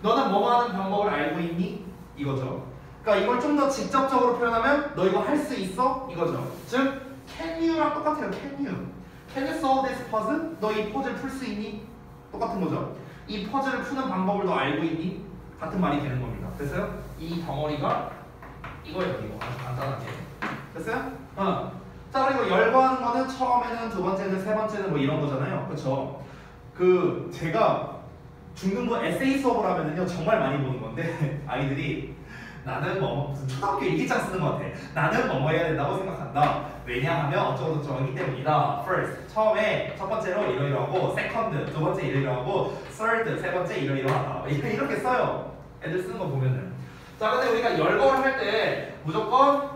너는 뭐뭐 하는 방법을 알고 있니? 이거죠. 그러니까 이걸 좀 더 직접적으로 표현하면 너 이거 할 수 있어? 이거죠. 즉 can you랑 똑같아요. can you. Can you solve this puzzle? 너 이 퍼즐 풀 수 있니? 똑같은 거죠. 이 퍼즐을 푸는 방법을 너 알고 있니? 같은 말이 되는 겁니다. 됐어요? 이 덩어리가 이거예요. 이거 아주 간단하게. 됐어요? 자, 그리고 열거하는 거는 처음에는 두 번째는 세 번째는 뭐 이런 거잖아요. 그렇죠? 그 제가 중등부 에세이 수업을 하면은요 정말 많이 보는 건데 아이들이 나는 뭐 무슨 초등학교 일기장 쓰는 것 같아. 나는 뭐 해야 된다고 생각한다. 왜냐하면 어쩌고저쩌고이기 때문이다. First 처음에 첫 번째로 이러이러하고 second 두 번째 이러이러하고 third 세 번째 이러이러하다. 이렇게 써요. 애들 쓰는 거 보면은. 자, 근데 우리가 열거를 할 때 무조건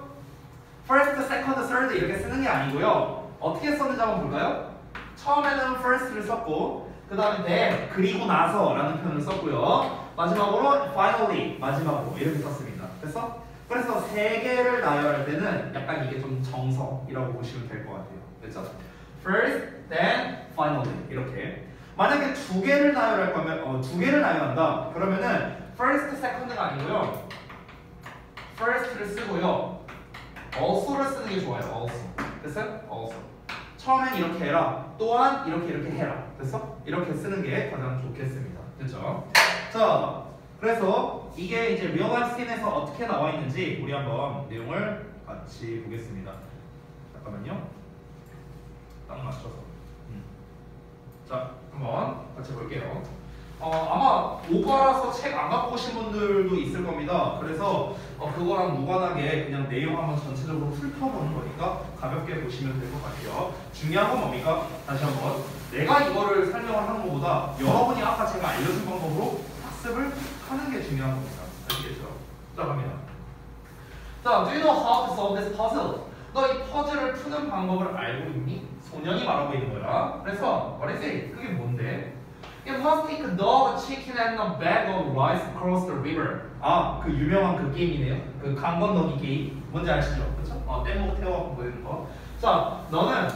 first, second, third 이렇게 쓰는 게 아니고요. 어떻게 썼는지 한번 볼까요? 처음에는 first를 썼고 그 다음에 then 그리고 나서 라는 표현을 썼고요. 마지막으로 finally 마지막으로 이렇게 썼습니다. 됐어? 그래서 세 개를 나열할 때는 약간 이게 좀 정석이라고 보시면 될 것 같아요. 됐죠? First, then, finally 이렇게. 만약에 두 개를 나열할 거면 두 개를 나열한다. 그러면은 first, second가 아니고요. first를 쓰고요. also를 쓰는 게 좋아요. also. 됐어요? also. 처음엔 이렇게 해라. 또한 이렇게 해라. 됐어? 이렇게 쓰는 게 가장 좋겠습니다. 됐죠? 자, 그래서 이게 이제 real life scene에서 어떻게 나와 있는지 우리 한번 내용을 같이 보겠습니다. 잠깐만요. 딱 맞춰서. 자, 한번 같이 볼게요. 아마 5과라서 책 안 갖고 오신 분들도 있을 겁니다. 그래서 그거랑 무관하게 그냥 내용 한번 전체적으로 훑어보는 거니까 가볍게 보시면 될 것 같아요. 중요한 건 뭡니까? 다시 한번 내가 이거를 설명을 하는 것보다 여러분이 아까 제가 알려준 방법으로 학습을 하는 게 중요한 겁니다. 아시겠죠? 자, 갑니다. 자, do you know how to solve this puzzle? 너 이 퍼즐을 푸는 방법을 알고 있니? 소년이 말하고 있는 거야. 그래서 what is it? 그게 뭔데? You must take a dog, a chicken, and a bag of rice across the river. 아, 그 유명한 그 게임이네요. 그 강 건너기 게임. 뭔지 아시죠? 그렇죠? 뗏목 태워갖고 보이는 거. 자, 너는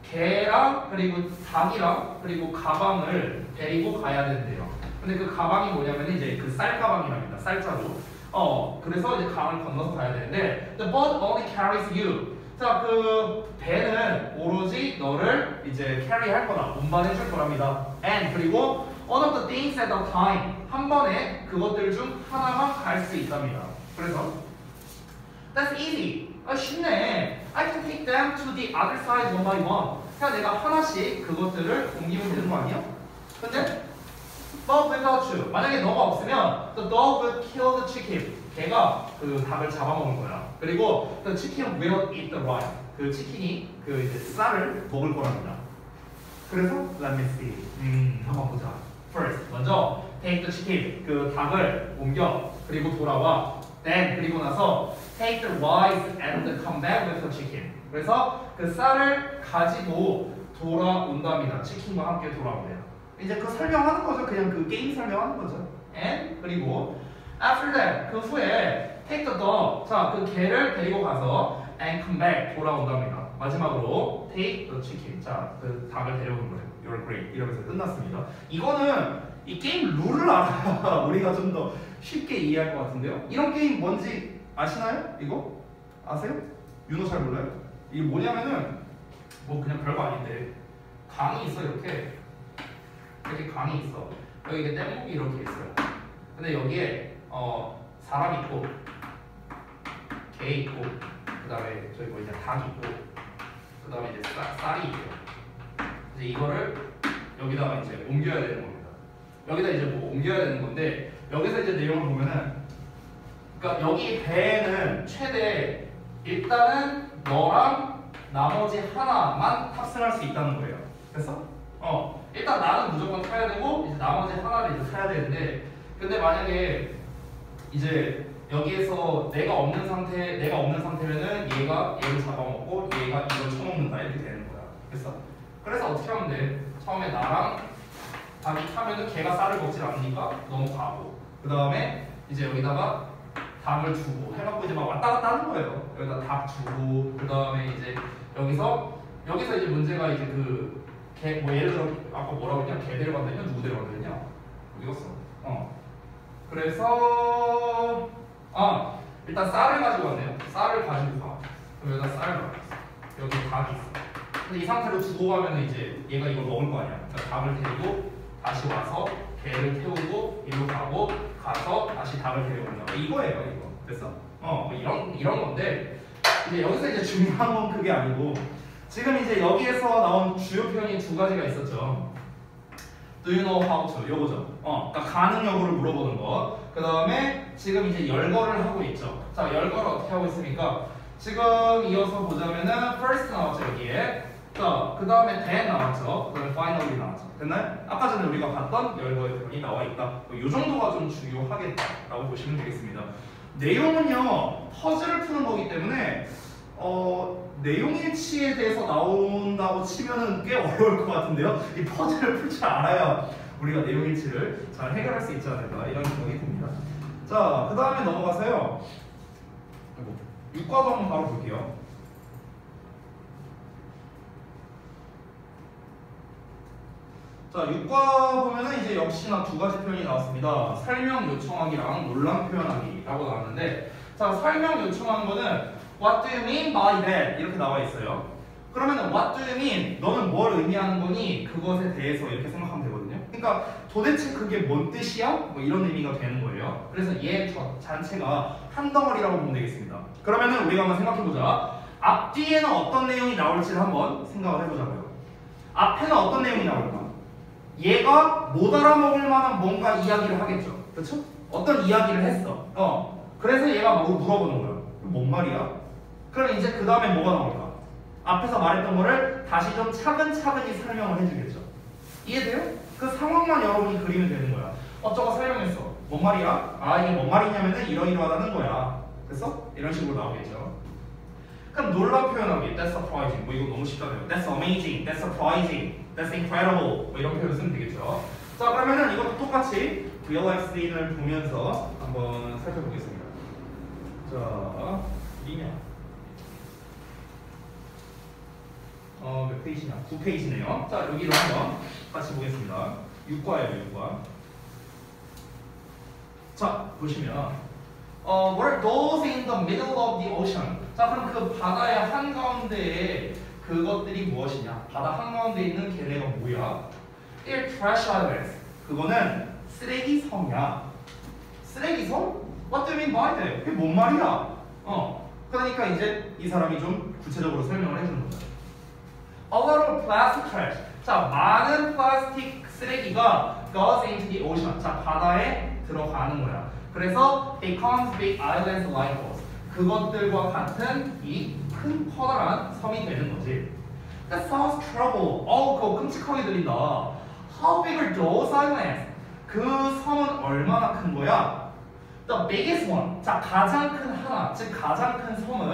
개랑 그리고 닭이랑 그리고 가방을 데리고 가야 된대요. 근데 그 가방이 뭐냐면 이제 그 쌀 가방이랍니다. 쌀자루. 그래서 이제 강을 건너서 가야 되는데 the boat only carries you. 자, 그 배는 오로지 너를 이제 carry할 거다. 운반해줄 거랍니다. And 그리고 one of the things at a time. 한 번에 그것들 중 하나만 갈 수 있답니다. 그래서 that's easy. 쉽네. I can take them to the other side one by one. 그냥 내가 하나씩 그것들을 옮기면 되는 거 아니야? 근데 but without you. 만약에 너가 없으면 the dog will kill the chicken. 걔가 그 닭을 잡아먹을 거야. 그리고 the chicken will eat the rice. 그 치킨이 그 이제 쌀을 먹을 거랍니다. 그래서 let me see. 한번 보자. First, 먼저 take the chicken. 그 닭을 옮겨. 그리고 돌아와. then 그리고 나서 take the rice and come back with the chicken. 그래서 그 쌀을 가지고 돌아온답니다. 치킨과 함께 돌아온대요. 이제 그 설명하는 거죠. 그냥 그 게임 설명하는 거죠. and 그리고 after that 그 후에 take the dog 자그 개를 데리고 가서 and come back 돌아온답니다. 마지막으로 take the chicken 자그 닭을 데려오는 거예요. You're great 이러면서 끝났습니다. 이거는 이 게임 룰을 알아야 우리가 좀 더 쉽게 이해할 것 같은데요. 이런 게임 뭔지 아시나요? 이거 아세요? 윤호 잘 몰라요? 이게 뭐냐면은 뭐 그냥 별거 아닌데 강이 있어 이렇게 강이 있어. 여기 이게 뗏목이 이렇게 있어요. 근데 여기에 사람 있고 개 있고 그 다음에 저기 뭐 이제 닭 있고 그 다음에 이제 쌀이 있고 이제 이거를 여기다가 이제 옮겨야 되는 겁니다. 여기다 이제 뭐 옮겨야 되는 건데 여기서 이제 내용을 보면은 그러니까 여기 배에는 최대 일단은 너랑 나머지 하나만 탑승할 수 있다는 거예요. 그래서 일단 나는 무조건 타야 되고 이제 나머지 하나를 이제 타야 되는데 근데 만약에 이제 여기에서 내가 없는 상태면은 얘가 얘를 잡아먹고 얘가 이걸 쳐먹는다 이렇게 되는 거야. 그래서 어떻게 하면 돼? 처음에 나랑 닭이 타면은 걔가 쌀을 먹질 않으니까 넘어가고 그 다음에 이제 여기다가 닭을 두고 해갖고 이제 막 왔다 갔다 하는 거예요. 여기다 닭 두고 그 다음에 이제 여기서 이제 문제가 이제 그 개 뭐 예를 들어 아까 뭐라고 했냐? 개 데려간다냐? 누구 데려간다냐? 어디 갔어? 그래서 일단 쌀을 가지고 왔네요. 쌀을 가지고 가. 그럼 여기다 쌀을 넣었어. 여기 닭이 있어. 근데 이 상태로 두고 가면 이제 얘가 이걸 먹을 거 아니야. 그러니까 닭을 데리고 다시 와서 개를 태우고 일로 가서 다시 닭을 데려온다. 이거예요, 이거. 됐어? 뭐 이런 건데 이제 여기서 이제 중요한 건 그게 아니고 지금 이제 여기에서 나온 주요 표현이 두 가지가 있었죠. Do you know how to? 요거죠. 그러니까 가능 여부를 물어보는 거. 그 다음에 지금 이제 열거를 하고 있죠. 자, 열거를 어떻게 하고 있습니까? 지금 이어서 보자면은 first 나왔죠, 여기에. 자, 그 다음에 then 나왔죠. 그 다음에 finally 나왔죠. 됐나요? 아까 전에 우리가 봤던 열거의 표현이 나와 있다. 이 정도가 좀 중요하겠다라고 보시면 되겠습니다. 내용은요, 퍼즐을 푸는 거기 때문에 내용일치에 대해서 나온다고 치면은 꽤 어려울 것 같은데요. 이 퍼즐을 풀 줄 알아야 우리가 내용일치를 잘 해결할 수 있지 않을까 이런 생각이 듭니다. 자, 그 다음에 넘어가서요. 육과도 한번 바로 볼게요. 자, 육과 보면은 이제 역시나 두 가지 표현이 나왔습니다. 설명 요청하기랑 논란 표현하기라고 나왔는데, 자, 설명 요청하는 거는 What do you mean by that? 이렇게 나와 있어요. 그러면은 What do you mean? 너는 뭘 의미하는 거니? 그것에 대해서 이렇게 생각하면 되거든요. 그러니까 도대체 그게 뭔 뜻이야? 뭐 이런 의미가 되는 거예요. 그래서 얘 자체가 한 덩어리라고 보면 되겠습니다. 그러면은 우리가 한번 생각해보자. 앞뒤에는 어떤 내용이 나올지를 한번 생각을 해보자고요. 앞에는 어떤 내용이 나올까? 얘가 못 알아먹을 만한 뭔가 이야기를 하겠죠. 그렇죠? 어떤 이야기를 했어. 그래서 얘가 뭐 물어보는 거야. 뭔 말이야? 그럼 이제 그 다음에 뭐가 나올까? 앞에서 말했던 거를 다시 좀 차근차근히 설명을 해주겠죠. 이해돼요? 그 상황만 여러분이 그리면 되는 거야. 저거 설명했어. 뭔 말이야? 이게 뭔 말이냐면은 이러이러하다는 거야. 그래서 이런 식으로 나오겠죠. 그럼 놀라 표현하기, that's surprising. 뭐 이거 너무 쉽잖아요. That's amazing, that's surprising, that's incredible. 뭐 이런 표현을 쓰면 되겠죠. 자, 그러면은 이것도 똑같이 real life scene을 보면서 한번 살펴보겠습니다. 자, 어디냐? 몇 페이지냐? 9페이지네요. 자, 여기로 한번 같이 보겠습니다. 6과예요, 6과. 자, 보시면 what are those in the middle of the ocean? 자, 그럼 그 바다의 한가운데에 그것들이 무엇이냐? 바다 한가운데 있는 걔네가 뭐야? They're trash islands. 그거는 쓰레기 섬이야. 쓰레기 섬? What do you mean by that? 그게 뭔 말이야? 그러니까 이제 이 사람이 좀 구체적으로 설명을 해주는 거죠. A lot of plastic trash. 자, 많은 플라스틱 쓰레기가 goes into the ocean. 자, 바다에 들어가는 거야. 그래서 it becomes big islands like us. 그것들과 같은 이 큰 커다란 섬이 되는 거지. That sounds terrible. 그거 끔찍하게 들린다. How big are those islands? 그 섬은 얼마나 큰 거야? The biggest one. 자, 가장 큰 하나, 즉 가장 큰 섬은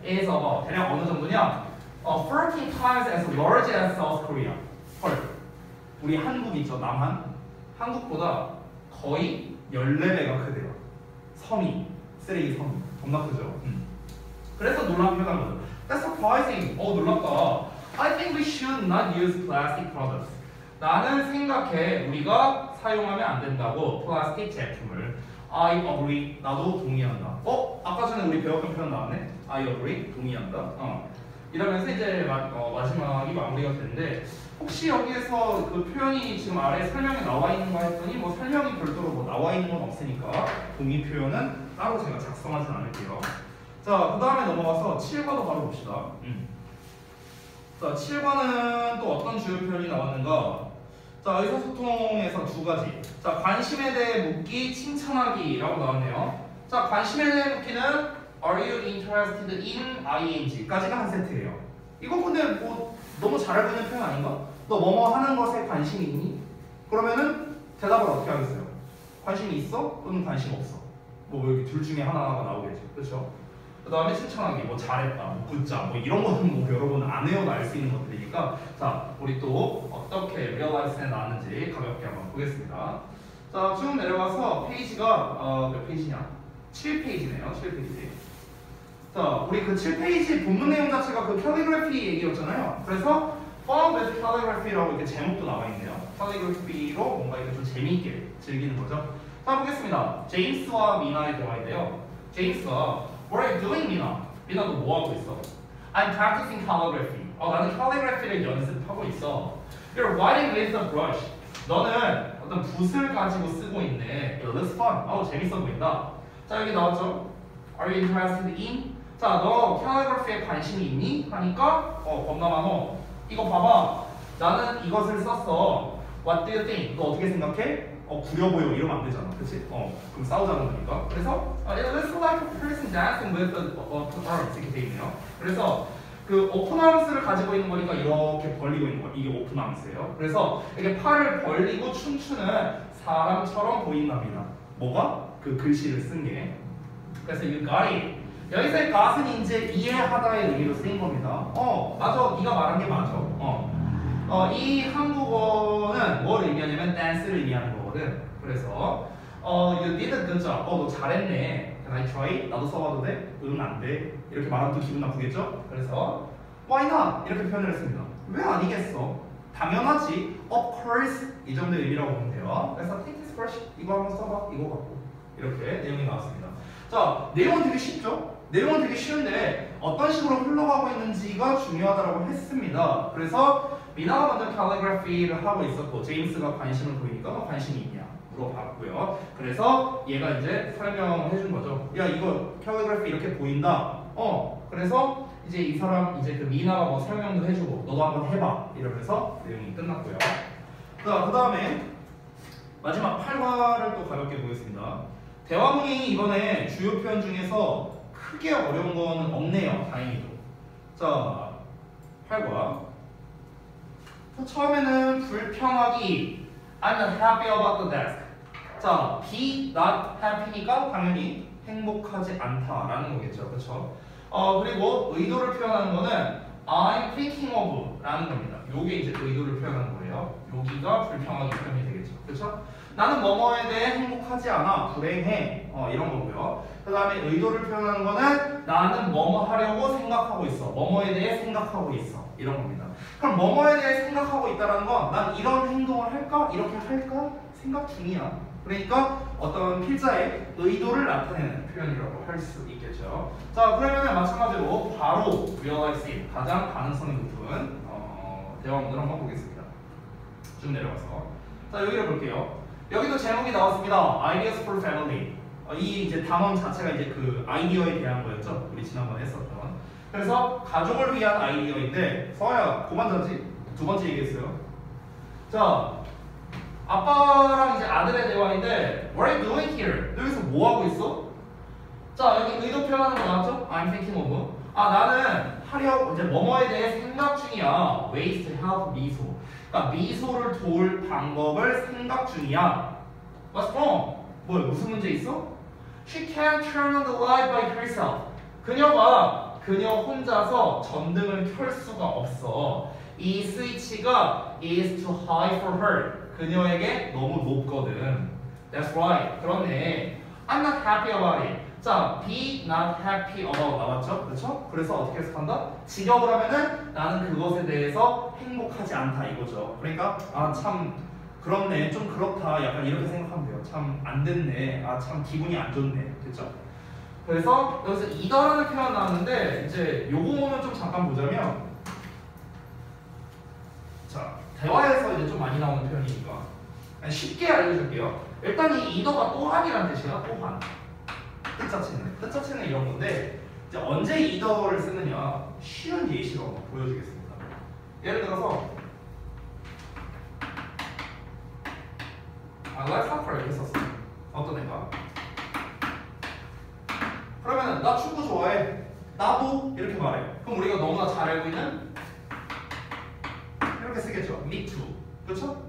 is about 대략 어느 정도냐? 14 times as large as South Korea. 헐. 우리 한국 있죠, 남한. 한국보다 거의 14배가 크대요. 섬이, 쓰레기 섬이. 겁나 크죠. 그래서 놀라운 표현한 거죠. That's surprising. 놀랍다. I think we should not use plastic products. 나는 생각해 우리가 사용하면 안 된다고 플라스틱 제품을. I agree. 나도 동의한다. 아까 전에 우리 배웠던 표현 나왔네. I agree. 동의한다. 이러면서 이제 마지막이 마무리가 되는데 혹시 여기에서 그 표현이 지금 아래 설명에 나와 있는가 했더니 뭐 설명이 별도로 뭐 나와 있는 건 없으니까 동의 표현은 따로 제가 작성하진 않을게요. 자, 그 다음에 넘어가서 7과도 바로 봅시다. 자, 7과는 또 어떤 주요 표현이 나왔는가? 자, 의사소통에서 두 가지. 자, 관심에 대해 묻기, 칭찬하기라고 나왔네요. 자, 관심에 대해 묻기는 Are you interested in ing?까지가 한 세트예요. 이거 근데 뭐 너무 잘 알고 있는 표현 아닌가? 너 뭐뭐 하는 것에 관심이 있니? 그러면은 대답을 어떻게 하겠어요? 관심이 있어? 또는 관심 없어? 뭐 여기 둘 중에 하나가 나오겠죠. 그렇죠? 그 다음에 칭찬하기, 뭐 잘했다, 뭐 굿자, 뭐 이런 거는 뭐 여러분 안 외워도 알 수 있는 것들이니까 자, 우리 또 어떻게 리얼라이즈에 나왔는지 가볍게 한번 보겠습니다. 자, 쭉 내려가서 페이지가 몇 페이지냐? 7페이지네요. 7페이지. 자, 우리 그 7페이지 본문 내용 자체가 그 캘리그래피 얘기였잖아요. 그래서 Fun with Calligraphy라고 이렇게 제목도 나와 있네요. 캘리그래피로 뭔가 이렇게 좀 재미있게 즐기는 거죠. 자, 보겠습니다. 제임스와 미나의 대화인데요. 제임스가 What are you doing, 미나? 미나 너 뭐 하고 있어? I'm practicing calligraphy. 나는 calligraphy를 연습하고 있어. You're writing with a brush. 너는 어떤 붓을 가지고 쓰고 있네. It looks fun. 재밌어 보인다. 자, 여기 나왔죠? Are you interested in? 자, 너 calligraphy에 관심이 있니? 하니까 겁나 많어. 이거 봐봐. 나는 이것을 썼어. What do you think? 너 어떻게 생각해? 구려 보여 이러면 안 되잖아, 그렇지? 그럼 싸우자는 거니까. 그래서 it looks like a person dancing with open arms 이렇게 돼 있네요. 그래서 그 오픈 아임스를 가지고 있는 거니까 이렇게 벌리고 있는 거 이게 오픈 아임스예요. 그래서 이렇게 팔을 벌리고 춤추는 사람처럼 보인답니다. 뭐가? 그 글씨를 쓴 게. 그래서 you got it. 여기서의 got은 이제 이해하다의 의미로 쓰인 겁니다. 맞아, 네가 말한 게 맞아. 이 한국어는 뭘 의미하냐면 dance를 의미하는 거거든. 그래서 you did a good job. 너 잘했네. Can I try? 나도 써봐도 돼? 응, 안 돼. 이렇게 말하면 또 기분 나쁘겠죠? 그래서 why not? 이렇게 표현을 했습니다. 왜 아니겠어? 당연하지. Of course. 이 정도의 의미라고 보면 돼요. 그래서 take this brush. 이거 한번 써봐. 이거 갖고. 이렇게 내용이 나왔습니다. 자, 내용은 되게 쉽죠? 내용은 되게 쉬운데 어떤 식으로 흘러가고 있는지가 중요하다고 했습니다. 그래서 미나가 먼저 calligraphy를 하고 있었고 제임스가 관심을 보이니까 너 관심이 있냐 물어봤고요. 그래서 얘가 이제 설명을 해준 거죠. 야, 이거 calligraphy 이렇게 보인다. 그래서 이제 이 사람 이제 그 미나가 뭐 설명도 해주고 너도 한번 해봐 이러면서 내용이 끝났고요. 자, 그 다음에 마지막 8화를 또 가볍게 보겠습니다. 대화문이 이번에 주요 표현 중에서 크게 어려운 건 없네요. 다행히도. 자, 8과. 처음에는 불평하기. I'm not happy about the desk. 자, be not happy니까 당연히 행복하지 않다라는 거겠죠. 그렇죠? 그리고 의도를 표현하는 거는 I'm thinking of 라는 겁니다. 요게 이제 의도를 표현하는 거예요. 여기가 불평하기 표현이 되겠죠. 그렇죠? 나는 뭐뭐에 대해 행복하지 않아. 불행해. 이런 거고요. 그 다음에 의도를 표현하는 거는 나는 뭐뭐 하려고 생각하고 있어. 뭐뭐에 대해 생각하고 있어. 이런 겁니다. 그럼 뭐뭐에 대해 생각하고 있다는 건 난 이런 행동을 할까? 이렇게 할까? 생각 중이야. 그러니까 어떤 필자의 의도를 나타내는 표현이라고 할 수 있겠죠. 자, 그러면 마찬가지로 바로 realize it, 가장 가능성이 높은 대화문을 한번 보겠습니다. 쭉 내려가서 자, 여기를 볼게요. 여기도 제목이 나왔습니다. Ideas for Family. 이 이제 단원 자체가 이제 그 아이디어에 대한 거였죠. 우리 지난번에 했었던. 그래서 가족을 위한 아이디어인데 서아야 고만자지? 두 번째 얘기했어요. 자, 아빠랑 이제 아들의 대화인데 What are you doing here? 너 여기서 뭐 하고 있어? 자, 여기 의도 표현하는 거 나왔죠? I'm thinking of. 나는 하려고 이제 뭐뭐에 대해 생각 중이야. Ways to help 미소. 그러니까 미소를 도울 방법을 생각 중이야. What's wrong? 뭐야, 무슨 문제 있어? She can't turn on the light by herself. 그녀 혼자서 전등을 켤 수가 없어. 이 스위치가 is too high for her. 그녀에게 너무 높거든. That's right. 그렇네. I'm not happy about it. 자, be not happy about 나왔죠? 그렇죠? 그래서 어떻게 해석한다? 직역을 하면은 나는 그것에 대해서 행복하지 않다 이거죠. 그러니까 아 참 그렇네, 좀 그렇다, 약간 이렇게 생각하면 돼요. 참 안 됐네, 아 참 기분이 안 좋네, 됐죠? 그래서 여기서 이더라는 표현 나왔는데 이제 요거는 좀 잠깐 보자면, 자 대화에서 이제 좀 많이 나오는 표현이니까 쉽게 알려줄게요. 일단 이 이더가 또한이라는 뜻이야. 또한. 뜻 자체는 이런 건데 이제 언제 이더를 쓰느냐 쉬운 예시로 한번 보여주겠습니다. 예를 들어서 I like soccer 이렇게 썼어. 어떤 애가? 그러면은 나 축구 좋아해. 나도 이렇게 말해. 그럼 우리가 너무나 잘 알고 있는 이렇게 쓰겠죠. Me too. 그렇죠?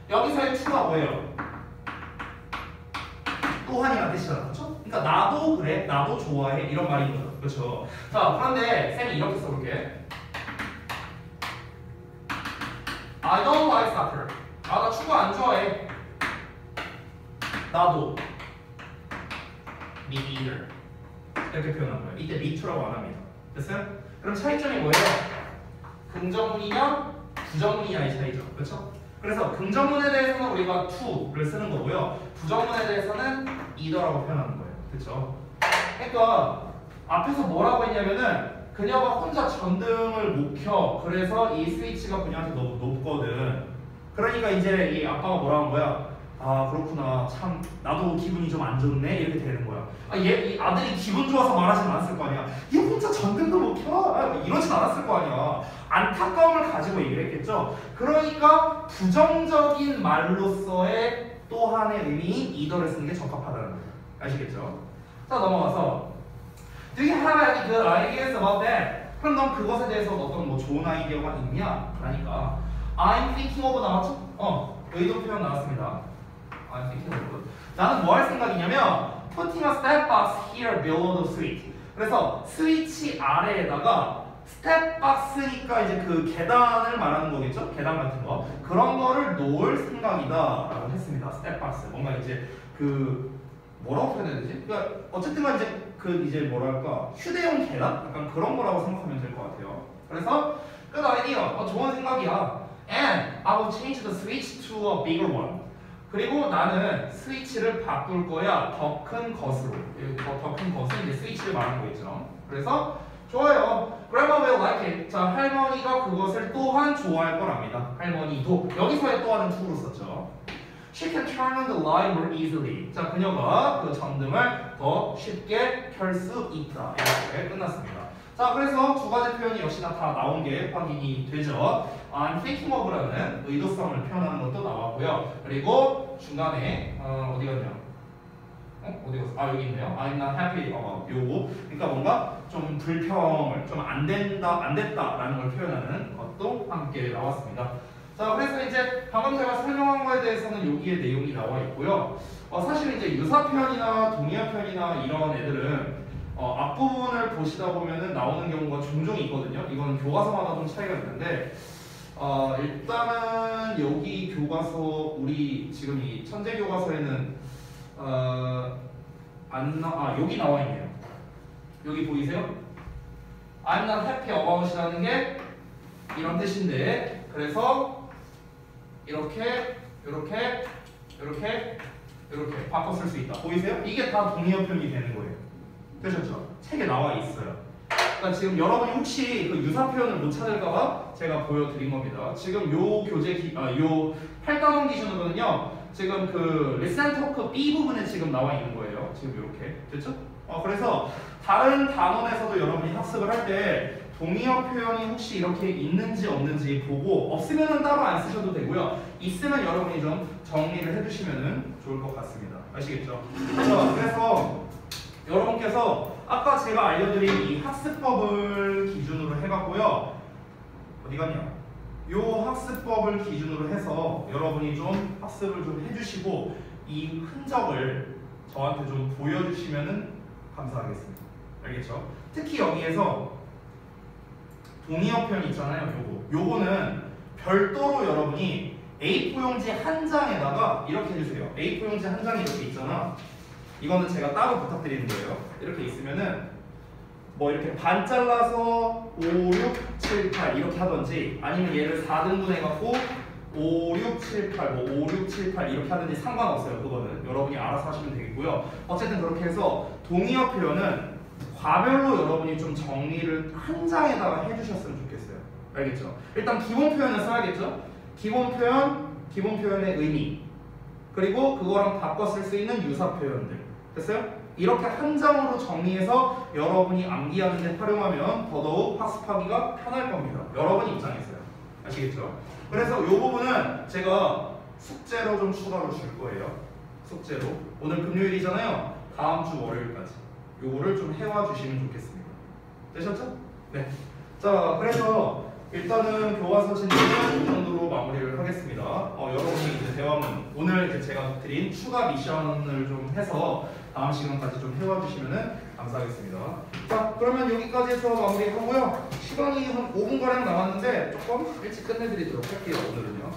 여기서의 to가 뭐예요? 또한이라는 뜻이잖아. 그렇죠? 그러니까 나도 그래, 나도 좋아해 이런 말인 거죠. 그렇죠? 자, 그런데 쌤이 이렇게 써볼게. I don't like soccer. 아, 나 축구 안 좋아해. 나도. Me either. 이렇게 표현한 거예요. 이때 me too라고 안 합니다. 됐어요? 그럼 차이점이 뭐예요? 긍정문이냐 부정문이냐의 차이죠. 그렇죠? 그래서 긍정문에 대해서는 우리가 to를 쓰는 거고요. 부정문에 대해서는 either라고 표현하는 거예요. 그렇죠? 그러니까 앞에서 뭐라고 했냐면은 그녀가 혼자 전등을 못 켜. 그래서 이 스위치가 그녀한테 너무 높거든. 그러니까 이제 이 아빠가 뭐라고 한 거야? 아 그렇구나, 참 나도 기분이 좀 안 좋네 이렇게 되는 거야. 이 아들이 기분 좋아서 말하진 않았을 거 아니야. 얘 혼자 전등도 못 켜. 이러진 않았을 거 아니야. 안타까움을 가지고 얘기를 했겠죠. 그러니까 부정적인 말로서의 또한의 의미인 either를 쓰는 게 적합하다는 거예요. 아시겠죠? 자 넘어가서 Do you have any good ideas about that? 그럼 넌 그것에 대해서 어떤 뭐 좋은 아이디어가 있냐? 그러니까 I'm thinking of 나왔죠? 의도 표현 나왔습니다. I'm thinking of. 나는 뭐 할 생각이냐면 putting a step box here below the switch. 그래서 스위치 아래에다가 스텝 박스니까 이제 그 계단을 말하는 거겠죠? 계단 같은 거. 그런 거를 놓을 생각이다 라고 했습니다. 스텝 박스. 뭔가 이제 그 뭐라고 표현해야 되지? 그러니까 어쨌든 간 이제 뭐랄까 휴대용 계단? 약간 그런 거라고 생각하면 될 것 같아요. 그래서 끝 아이디어. 좋은 생각이야. And I will change the switch to a bigger one. 그리고 나는 스위치를 바꿀 거야. 더 큰 것으로. 더 큰 것은 이제 스위치를 말하는 거겠죠. 그래서 좋아요. Grandma will like it. 자, 할머니가 그것을 또한 좋아할 거랍니다. 할머니도. 여기서의 또한은 to로 썼죠. She can turn on the light more easily. 자, 그녀가 그 전등을 더 쉽게 켤 수 있다. 이렇게 끝났습니다. 자, 그래서 두 가지 표현이 역시나 다 나온 게 확인이 되죠. I'm thinking of라는 의도성을 표현하는 것도 나왔고요. 그리고 중간에 어디 갔냐? 어디 갔어? 아 여기 있네요. I'm not happy about 요거. 그러니까 뭔가 좀 불평을 좀 안 됐다라는 걸 표현하는 것도 함께 나왔습니다. 자, 그래서 이제 방금 제가 설명한 거에 대해서는 여기에 내용이 나와 있고요. 사실 이제 유사 표현이나 동의어 표현이나 이런 애들은 앞부분을 보시다 보면은 나오는 경우가 종종 있거든요. 이건 교과서마다 좀 차이가 있는데 일단은 여기 교과서 우리 지금 이 천재 교과서에는 여기 나와 있네요. 여기 보이세요? I'm not happy about이라는 게 이런 뜻인데 그래서 이렇게 바꿔 쓸 수 있다. 보이세요? 이게 다 동의어 표현이 되는 거예요. 되셨죠? 책에 나와 있어요. 그러니까 지금 여러분이 혹시 그 유사 표현을 못 찾을까봐 제가 보여드린 겁니다. 지금 요 교재 요 8단원 기준으로는요. 지금 그 리센 토크 B 부분에 지금 나와 있는 거예요. 지금 이렇게 됐죠? 그래서 다른 단원에서도 여러분이 학습을 할 때 동의어 표현이 혹시 이렇게 있는지 없는지 보고 없으면은 따로 안 쓰셔도 되고요. 있으면 여러분이 좀 정리를 해주시면은 좋을 것 같습니다. 아시겠죠? 그래서 여러분께서 아까 제가 알려드린 이 학습법을 기준으로 해봤고요. 어디 갔냐? 요 학습법을 기준으로 해서 여러분이 좀 학습을 좀 해주시고 이 흔적을 저한테 좀 보여주시면은 감사하겠습니다. 알겠죠? 특히 여기에서 동의어 표현 있잖아요. 요거는 별도로 여러분이 A4용지 한 장에다가 이렇게 해주세요. A4용지 한 장이 이렇게 있잖아. 이거는 제가 따로 부탁드리는 거예요. 이렇게 있으면은 뭐 이렇게 반 잘라서 5, 6, 7, 8 이렇게 하든지 아니면 얘를 4등분 해갖고 5, 6, 7, 8 뭐 5, 6, 7, 8 이렇게 하든지 상관없어요. 그거는 여러분이 알아서 하시면 되겠고요. 어쨌든 그렇게 해서 동의어 표현은 과별로 여러분이 좀 정리를 한 장에다가 해주셨으면 좋겠어요. 알겠죠? 일단 기본 표현을 써야겠죠? 기본 표현의 의미, 그리고 그거랑 바꿔 쓸 수 있는 유사 표현들. 됐어요? 이렇게 한 장으로 정리해서 여러분이 암기하는 데 활용하면 더더욱 학습하기가 편할 겁니다. 여러분 입장에서요. 아시겠죠? 그래서 이 부분은 제가 숙제로 좀 추가로 줄 거예요. 숙제로. 오늘 금요일이잖아요. 다음 주 월요일까지. 요거를 좀 해와 주시면 좋겠습니다. 되셨죠? 네. 자, 그래서 일단은 교과서 진도는 이 정도로 마무리를 하겠습니다. 여러분이 이제 대화문 오늘 이제 제가 드린 추가 미션을 좀 해서 다음 시간까지 좀 해와 주시면은 감사하겠습니다. 자, 그러면 여기까지 해서 마무리하고요. 시간이 한 5분가량 남았는데 조금 일찍 끝내드리도록 할게요. 오늘은요.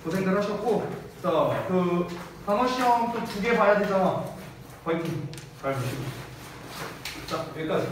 고생들 하셨고, 자, 그 단어 시험 또 2개 봐야 되잖아. 화이팅! 잘 보시고. 자, 여기까지.